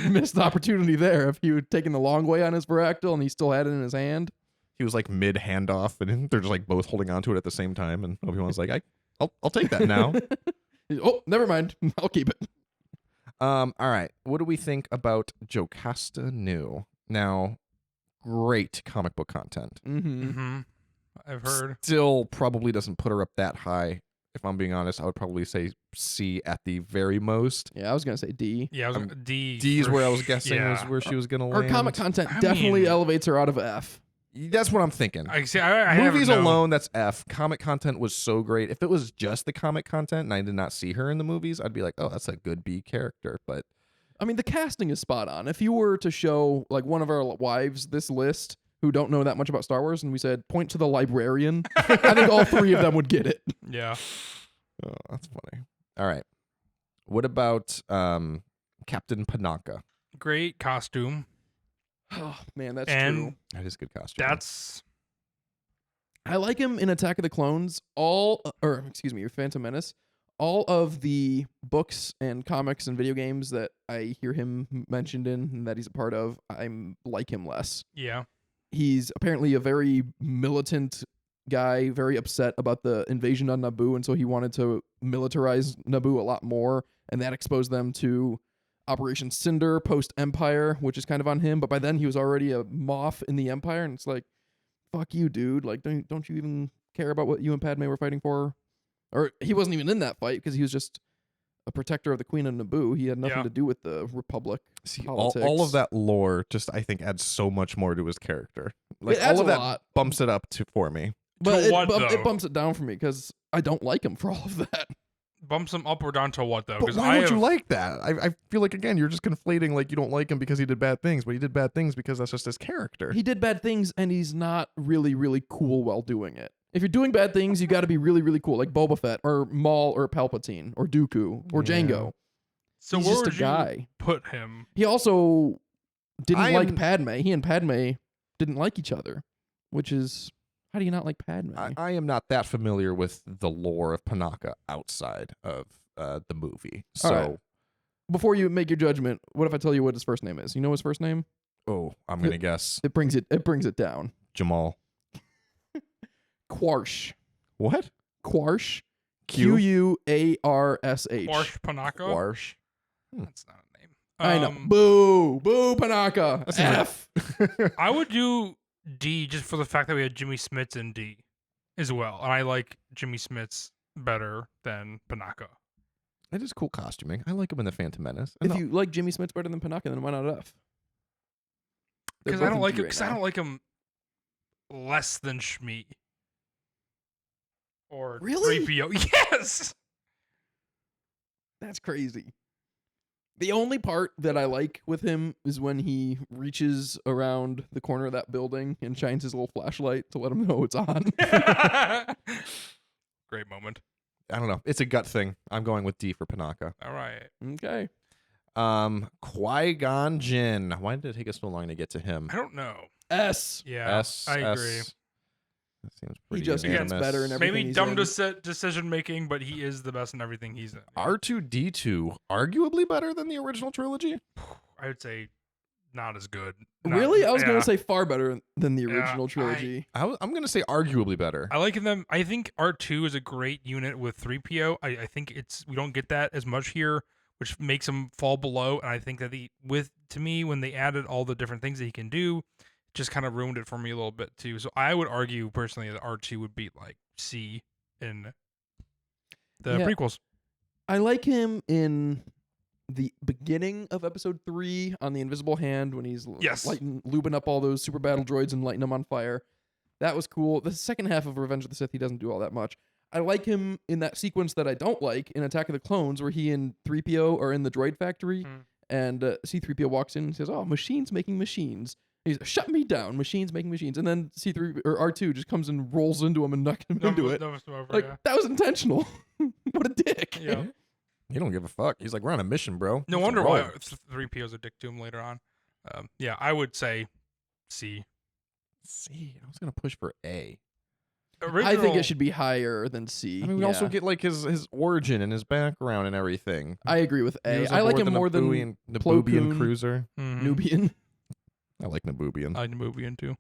you missed the opportunity there. If he had taken the long way on his Varactyl and he still had it in his hand. He was like mid handoff, and they're just like both holding onto it at the same time. And Obi-Wan's like, I'll take that now. Oh, never mind. I'll keep it. All right. What do we think about Jocasta Nu? Now, great comic book content. Mm-hmm. Mm-hmm. I've heard. Still probably doesn't put her up that high. If I'm being honest, I would probably say C at the very most. Yeah, I was going to say D. Yeah, I was D. D is for where I was sh- guessing yeah. was where she was gonna Her land. comic content I definitely mean- elevates her out of F. That's what I'm thinking. I see. I have Movies no- alone, that's F. Comic content was so great. If it was just the comic content and I did not see her in the movies, I'd be like, oh, that's a good B character. But I mean, the casting is spot on. If you were to show like one of our wives this list who don't know that much about Star Wars, and we said point to the librarian, I think all three of them would get it. Yeah. oh, that's funny. All right. What about Captain Panaka? Great costume. Oh man, that's And true. That is a good costume. That's I like him in Attack of the Clones. Phantom Menace. All of the books and comics and video games that I hear him mentioned in and that he's a part of, I like him less. yeah. He's apparently a very militant guy, very upset about the invasion on Naboo, and so he wanted to militarize Naboo a lot more, and that exposed them to Operation Cinder post-Empire, which is kind of on him. But by then he was already a Moff in the Empire, and it's like, fuck you, dude. Like, don't you even care about what you and Padme were fighting for? Or he wasn't even in that fight because he was just a protector of the Queen of Naboo. He had nothing Yeah. to do with the Republic. See, politics. all of that lore just, I think, adds so much more to his character. Like, It adds all of a that lot. bumps it up for me. But To what, though? it bumps it down for me because I don't like him for all of that. Bumps him up or down to what though? But 'Cause why I don't have, you like that? I feel like, again, you're just conflating, like, you don't like him because he did bad things, but he did bad things because that's just his character. He did bad things and he's not really, really cool while doing it. If you're doing bad things, you got to be really, really cool, like Boba Fett or Maul or Palpatine or Dooku or Yeah. Django. So He's where just a would you guy. put him? He also didn't I like am- Padme. He and Padme didn't like each other, which is, how do you not like Padme? I am not that familiar with the lore of Panaka outside of the movie. So, All right. Before you make your judgment, what if I tell you what his first name is? You know his first name? oh, I'm going to guess It brings it down. Jamal. Quarsh. What? Quarsh. Q? Q-U-A-R-S-H. Marsh Panaka? Warsh. That's not a name. I know. Boo. Boo, Panaka. That seems like- F. I would do D just for the fact that we had Jimmy Smits in D as well. And I like Jimmy Smits better than Panaka. It is cool costuming. I like him in the Phantom Menace. And If you like Jimmy Smits better than Panaka, then why not F? They're Because I both don't in like D him. right Because I now. don't like him less than Shmi or Really? 3PO. Yes. That's crazy. The only part that I like with him is when he reaches around the corner of that building and shines his little flashlight to let him know it's on. Great moment. I don't know. It's a gut thing. I'm going with D for Panaka. All right. Okay. Qui-Gon Jinn. Why did it take us so long to get to him? I don't know. S. Yeah, S. I S. agree. That seems pretty just gets unanimous. better and everything. Maybe he's dumb in. decision making, but he is the best in everything he's in. R2-D2, arguably better than the original trilogy. I would say not as good. Really? I was yeah. going to say far better than the Yeah, original trilogy. I'm going to say arguably better. I like them. I think R2 is a great unit with 3PO. I think we don't get that as much here, which makes him fall below. And I think that to me, when they added all the different things that he can do, just kind of ruined it for me a little bit too. So I would argue personally that R2 would beat like C in the Yeah. prequels. I like him in the beginning of episode 3 on the invisible hand when he's Yes. lubing up all those super battle droids and lighting them on fire. That was cool. The second half of Revenge of the Sith, he doesn't do all that much. I like him in that sequence that I don't like in Attack of the Clones where he and 3PO are in the droid factory and C-3PO walks in and says, "Oh, machines making machines." He's shut me down, machines making machines. And then C3 or R2 just comes and rolls into him and knocks him into it. Like, that was intentional. What a dick. Yeah. He don't give a fuck. He's like, we're on a mission, bro. No It's wonder a why rogue. 3PO's a dick to him later on. Yeah, I would say C. C. I was going to push for A. I think it should be higher than C. I mean, we also Yeah. get like his origin and his background and everything. I agree with He A. was I like aboard him the more than Nabooian Plo Koon. cruiser. Mhm. Nubian. I like Naboobian. I like the movie in too.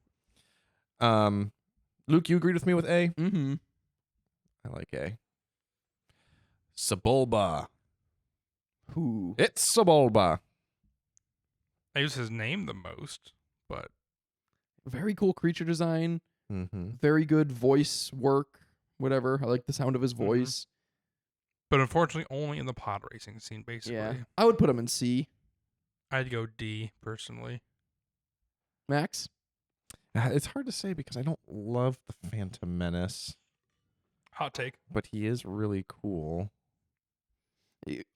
Luke, you agreed with me with A? Mm-hmm. I like A. Sebulba. Who? It's Sebulba. I use his name the most, but Very cool creature design. Mm-hmm. Very good voice work. Whatever. I like the sound of his voice. unfortunately only in the pod racing scene. Basically, Yeah. I would put him in C. I'd go D personally. Max? It's hard to say because I don't love the Phantom Menace, Hot take. but he is really cool.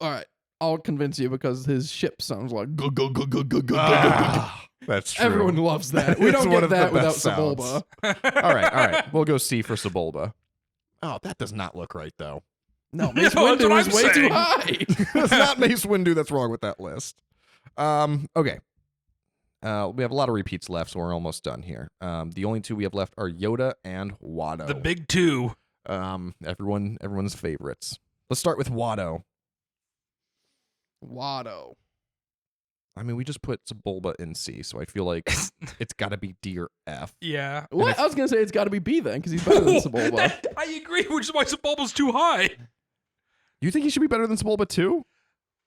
All right, I'll convince you because his ship sounds like go go go go go go go. Ah, that's true. Everyone loves that. That We is don't one get of the that without best sounds. Sebulba. All right. We'll go C for Sebulba. Oh, that does not look right, though. No, Mace No, that's Windu what is I'm way too saying. high. It's not Mace Windu that's wrong with that list. Okay. We have a lot of repeats left, so we're almost done here. The only two we have left are Yoda and Watto. The big two. Everyone's favorites. Let's start with Watto. Watto. I mean, we just put Sebulba in C, so I feel like it's got to be D or F. Yeah. What? I was gonna say it's got to be B then because he's better than Sebulba. I agree, which is why Sebulba's too high. You think he should be better than Sebulba too?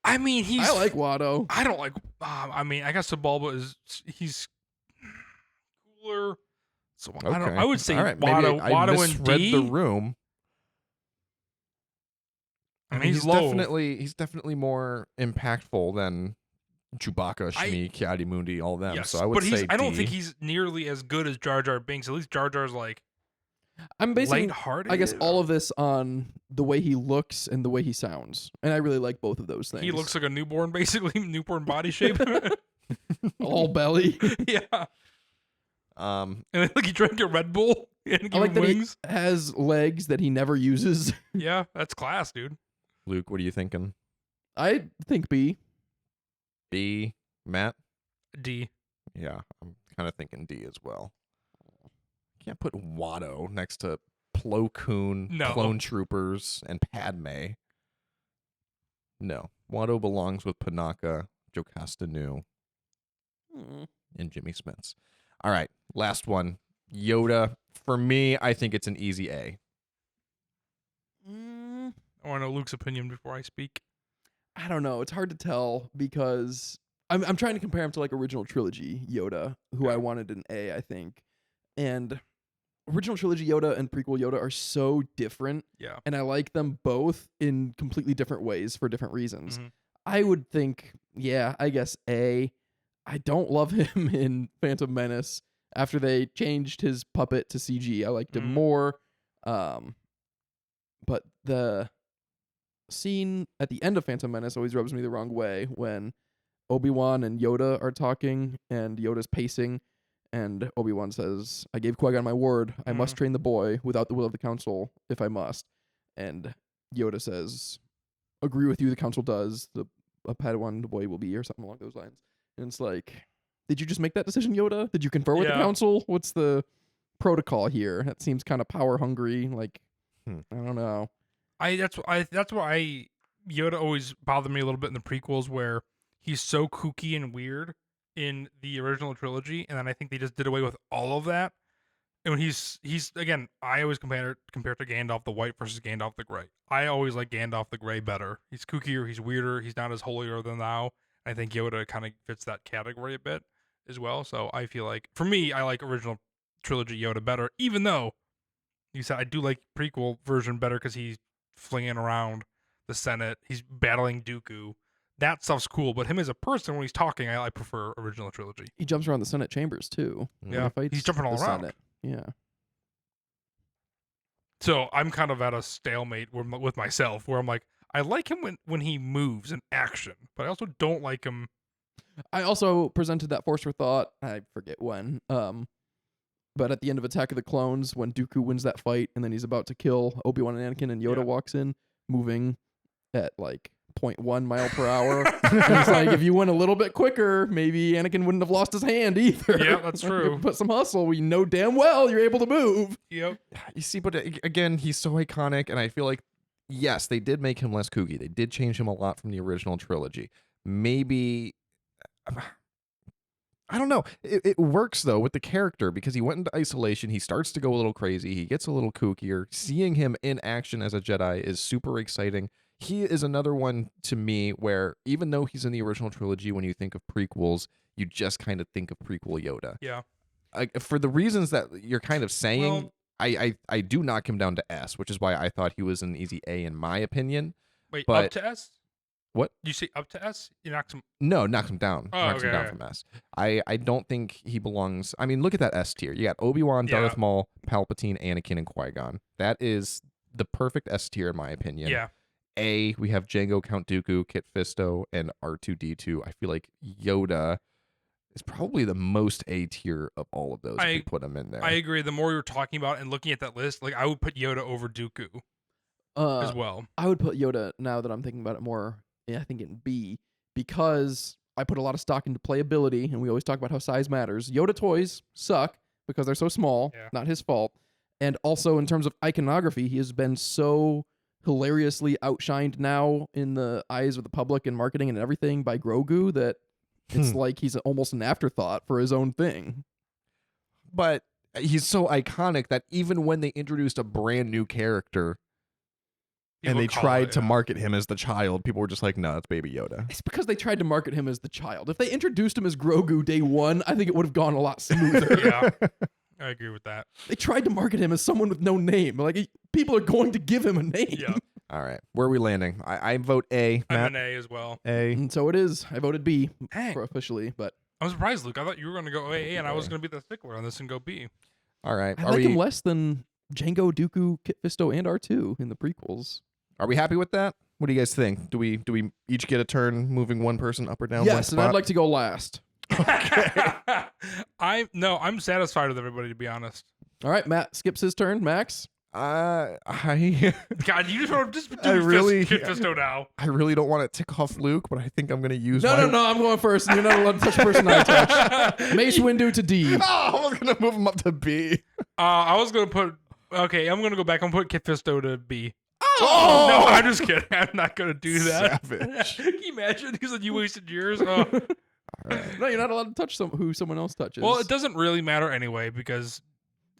I mean, he's. I like Watto. I don't like. I mean, I guess Sebulba he's cooler. So Okay. I would say All right. Watto, Maybe I Watto and misread D. the room. I mean, he's low. He's definitely more impactful than Chewbacca, Shmi, Ki-Adi Mundi, all them. Yes, So I would but say I don't D. think he's nearly as good as Jar Jar Binks. At least Jar Jar's like I'm basing, lighthearted. I guess, all of this on the way he looks and the way he sounds, and I really like both of those things. He looks like a newborn, basically newborn body shape. all belly. Yeah, Um, and like he drank a Red Bull and I gave like him that wings. he has legs that he never uses. Yeah, that's class, dude. Luke, what are you thinking? I think B. B. Matt? D. Yeah, I'm kind of thinking D as well. Can't put Watto next to Plo Koon, No. Clone Troopers, and Padme. No. Watto belongs with Panaka, Jocasta Nu, and Jimmy Smits. All right, last one. Yoda. For me, I think it's an easy A. I want to know Luke's opinion before I speak. I don't know. It's hard to tell because I'm trying to compare him to like original trilogy Yoda, who I wanted an A, I think. And original trilogy Yoda and prequel Yoda are so different, Yeah. and I like them both in completely different ways for different reasons. Mhm. I would think, yeah, I guess A. I don't love him in Phantom Menace. After they changed his puppet to CG, I liked him Mhm. more. But the scene at the end of Phantom Menace always rubs me the wrong way when Obi-Wan and Yoda are talking and Yoda's pacing and Obi-Wan says, I gave Qui-Gon my word. I must train the boy without the will of the council if I must. And Yoda says, agree with you, the council does. A Padawan the boy will be, or something along those lines. And it's like, did you just make that decision, Yoda? Did you confer with the Yeah. council? What's the protocol here? That seems kind of power hungry. Like, Hmm. I don't know. That's why Yoda always bothered me a little bit in the prequels where he's so kooky and weird in the original trilogy, and then I think they just did away with all of that. And when he's again, I always compare to Gandalf the White versus Gandalf the Gray. I always like Gandalf the Gray better. He's kookier, he's weirder, he's not as holier than thou. I think Yoda kind of fits that category a bit as well. So I feel like for me, I like original trilogy Yoda better, even though you said I do like prequel version better because he's flinging around the Senate, he's battling Dooku. That stuff's cool, but him as a person when he's talking, I prefer original trilogy. He jumps around the Senate chambers too. when he Yeah, fights he's jumping all the around. Senate. Yeah. So I'm kind of at a stalemate with myself, where I'm like, I like him when he moves in action, but I also don't like him. I also presented that force for thought. I forget when. But at the end of Attack of the Clones, when Dooku wins that fight, and then he's about to kill Obi-Wan and Anakin, and Yoda Yeah. walks in, moving at like 0.1 mile per hour. And it's like, if you went a little bit quicker, maybe Anakin wouldn't have lost his hand either. Yeah, that's true. Put some hustle. We know damn well you're able to move. Yep. You see, but again, he's so iconic, and I feel like, yes, they did make him less kooky. They did change him a lot from the original trilogy. Maybe, I don't know. It works, though, with the character, because he went into isolation. He starts to go a little crazy. He gets a little kookier. Seeing him in action as a Jedi is super exciting. He is another one to me where, even though he's in the original trilogy, when you think of prequels, you just kind of think of prequel Yoda. Yeah. For the reasons that you're kind of saying, Well- I do knock him down to S, which is why I thought he was an easy A in my opinion. Wait, But- up to S? What? You say up to S? You knock some. No, knocks him down. Oh, knocks him okay, down okay. from S. I don't think he belongs. I mean, look at that S tier. You got Obi-Wan, Yeah. Darth Maul, Palpatine, Anakin, and Qui-Gon. That is the perfect S tier in my opinion. Yeah. A, we have Jango, Count Dooku, Kit Fisto, and R2D2. I feel like Yoda is probably the most A tier of all of those if we put him in there. I agree. The more you're talking about and looking at that list, like I would put Yoda over Dooku as well. I would put Yoda, now that I'm thinking about it more, I think in B, because I put a lot of stock into playability, and we always talk about how size matters. Yoda toys suck because they're so small, not his fault. And also in terms of iconography, he has been so hilariously outshined now in the eyes of the public and marketing and everything by Grogu that it's like he's almost an afterthought for his own thing. But he's so iconic that even when they introduced a brand new character and they tried to market him as the child, people were just like, no, it's Baby Yoda. It's because they tried to market him as the child. If they introduced him as Grogu day one, I think it would have gone a lot smoother. Yeah, I agree with that. They tried to market him as someone with no name. Like, people are going to give him a name. Yeah. All right. Where are we landing? I vote A. I'm Matt? an A as well. A. And so it is. I voted B Dang. for officially, but I'm surprised, Luke. I thought you were going to go A, and I was going to be the stickler on this and go B. All right. I like him less than Jango, Dooku, Kit Fisto, and R2 in the prequels. Are we happy with that? What do you guys think? Do we each get a turn moving one person up or down? Yes, one spot? and I'd like to go last. I'm satisfied with everybody, to be honest. All right, Matt skips his turn. Max? I God, you just do I really- Kit Fisto now. I really don't want to tick off Luke, but I think I'm gonna use No, I'm going first. You're not allowed to touch the person I touch. Mace Windu to D. Oh, I was gonna move him up to B. I was going to put... Okay, I'm going to go back. I'm going to put Kit Fisto to B. Oh! No, I'm just kidding. I'm not going to do that. Savage. Can you imagine? He said you wasted yours. Oh. No, you're not allowed to touch who someone else touches. Well, it doesn't really matter anyway because...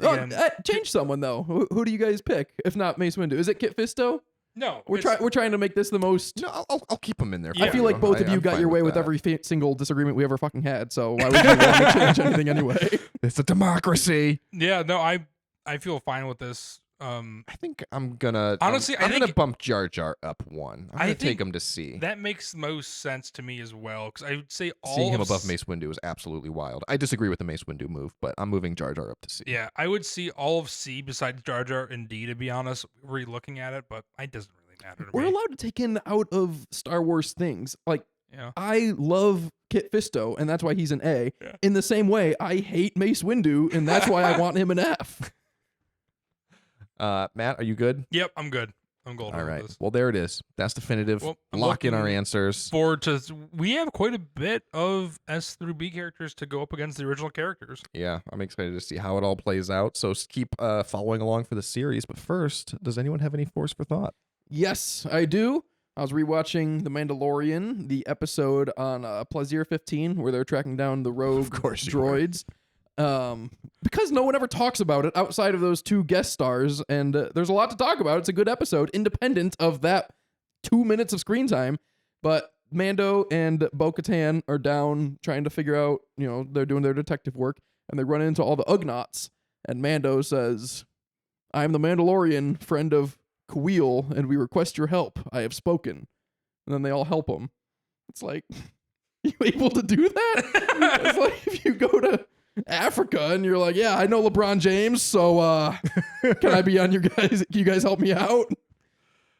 Oh, Again, change someone though. Who do you guys pick? If not Mace Windu, is it Kit Fisto? no. We're trying to make this the most. No, I'll keep him in there. Yeah. I feel like both of you I'm got fine your way with that. every single disagreement we ever fucking had. So why would you want to change anything anyway? It's a democracy. Yeah, no, I feel fine with this. I think I'm gonna Honestly, I'm I gonna think- bump Jar Jar up one. I'm I gonna take think him to C. That makes the most sense to me as well because I would say all Seeing him of above Mace Windu is absolutely wild. I disagree with the Mace Windu move, but I'm moving Jar Jar up to C. Yeah, I would see all of C besides Jar Jar and D, to be honest, re-looking at it, but it doesn't really matter to We're me. allowed to take in out of Star Wars things. Like, Yeah. I love Kit Fisto, and that's why he's an A. Yeah. In the same way, I hate Mace Windu, and that's why I want him an F. Matt, are you good? Yep, I'm good. I'm golden. All with right. this. Well, there it is. That's definitive. Well, I'm Lock in our looking answers. Forward to we have quite a bit of S through B characters to go up against the original characters. Yeah, I'm excited to see how it all plays out. So keep following along for the series. But first, does anyone have any force for thought? Yes, I do. I was rewatching The Mandalorian, the episode on Plaisir 15, where they're tracking down the rogue course you were. droids. Because no one ever talks about it outside of those two guest stars, and there's a lot to talk about. It's a good episode, independent of that 2 minutes of screen time. But Mando and Bo-Katan are down trying to figure out, they're doing their detective work, and they run into all the Ugnaughts. And Mando says, "I am the Mandalorian, friend of Kuil, and we request your help. I have spoken." And then they all help him. It's like, you able to do that? It's like if you go to Africa and you're like, "Yeah, I know LeBron James, so can I be on your guys? Can you guys help me out?"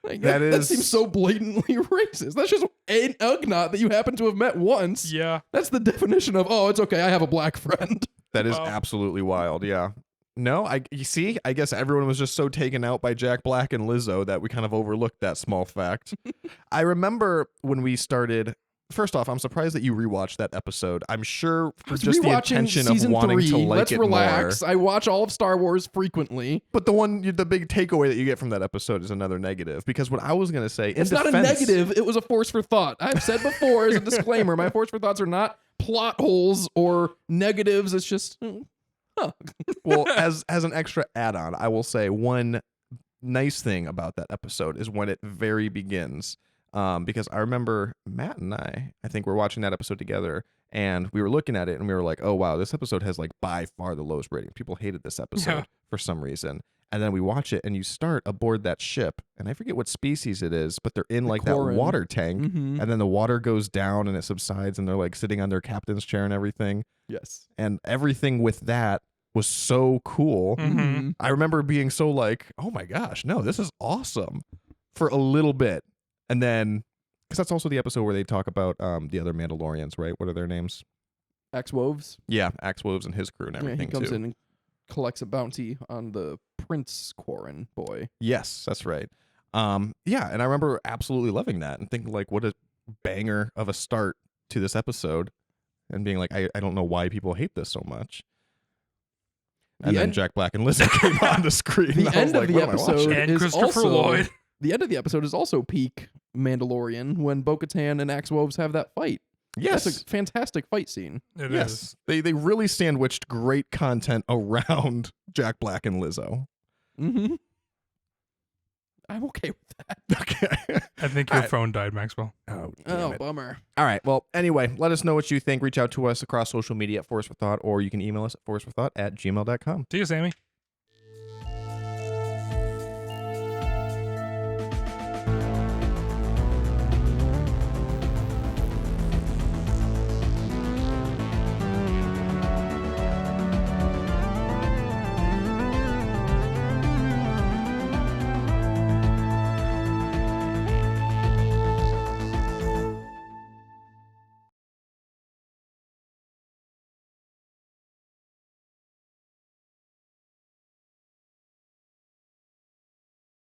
Like, that seems so blatantly racist. That's just an Ugnaught that you happen to have met once. Yeah. That's the definition of, "Oh, it's okay, I have a black friend." That is Wow. absolutely wild. Yeah. No, you see, I guess everyone was just so taken out by Jack Black and Lizzo that we kind of overlooked that small fact. I remember when we started. First off, I'm surprised that you rewatched that episode. I'm sure for just the Rewatching intention of season wanting 3, to like let's it relax. more. I watch all of Star Wars frequently. But the big takeaway that you get from that episode is another negative. Because what I was going to say, It's not a negative. It was a force for thought. I've said before as a disclaimer, my force for thoughts are not plot holes or negatives. It's just, Well, as an extra add-on, I will say one nice thing about that episode is when it very begins. Because I remember Matt and I think we're watching that episode together, and we were looking at it, and we were like, "Oh wow, this episode has like by far the lowest rating. People hated this episode for some reason." And then we watch it, and you start aboard that ship, and I forget what species it is, but they're in like that Quarren. water tank, Mm-hmm. and then the water goes down and it subsides, and they're like sitting on their captain's chair and everything. Yes. And everything with that was so cool. Mm-hmm. I remember being so like, oh my gosh, no, this is awesome for a little bit. And then, because that's also the episode where they talk about the other Mandalorians, right? What are their names? Ex-Woves. Yeah, Axe Woves and his crew and Yeah, everything he comes too. in and collects a bounty on the Prince Quarren boy. Yes, that's right. Yeah, and I remember absolutely loving that and thinking like, what a banger of a start to this episode, and being like, I don't know why people hate this so much. And The then end- Jack Black and Lizzo came on the screen. The and I was end of like, the what am I episode watching? And is Christopher also Lloyd. the end of the episode is also peak Mandalorian when Bo-Katan and Axe-Woves have that fight. Yes, That's a fantastic fight scene. It is. yes. They really sandwiched great content around Jack Black and Lizzo. Mm-hmm. I'm okay with that. Okay. I think your Alright. phone died, Maxwell. Oh, Oh, damn it. bummer. All right. Well, anyway, let us know what you think. Reach out to us across social media at Force for Thought, or you can email us at forceforthought@gmail.com. See you, Sammy.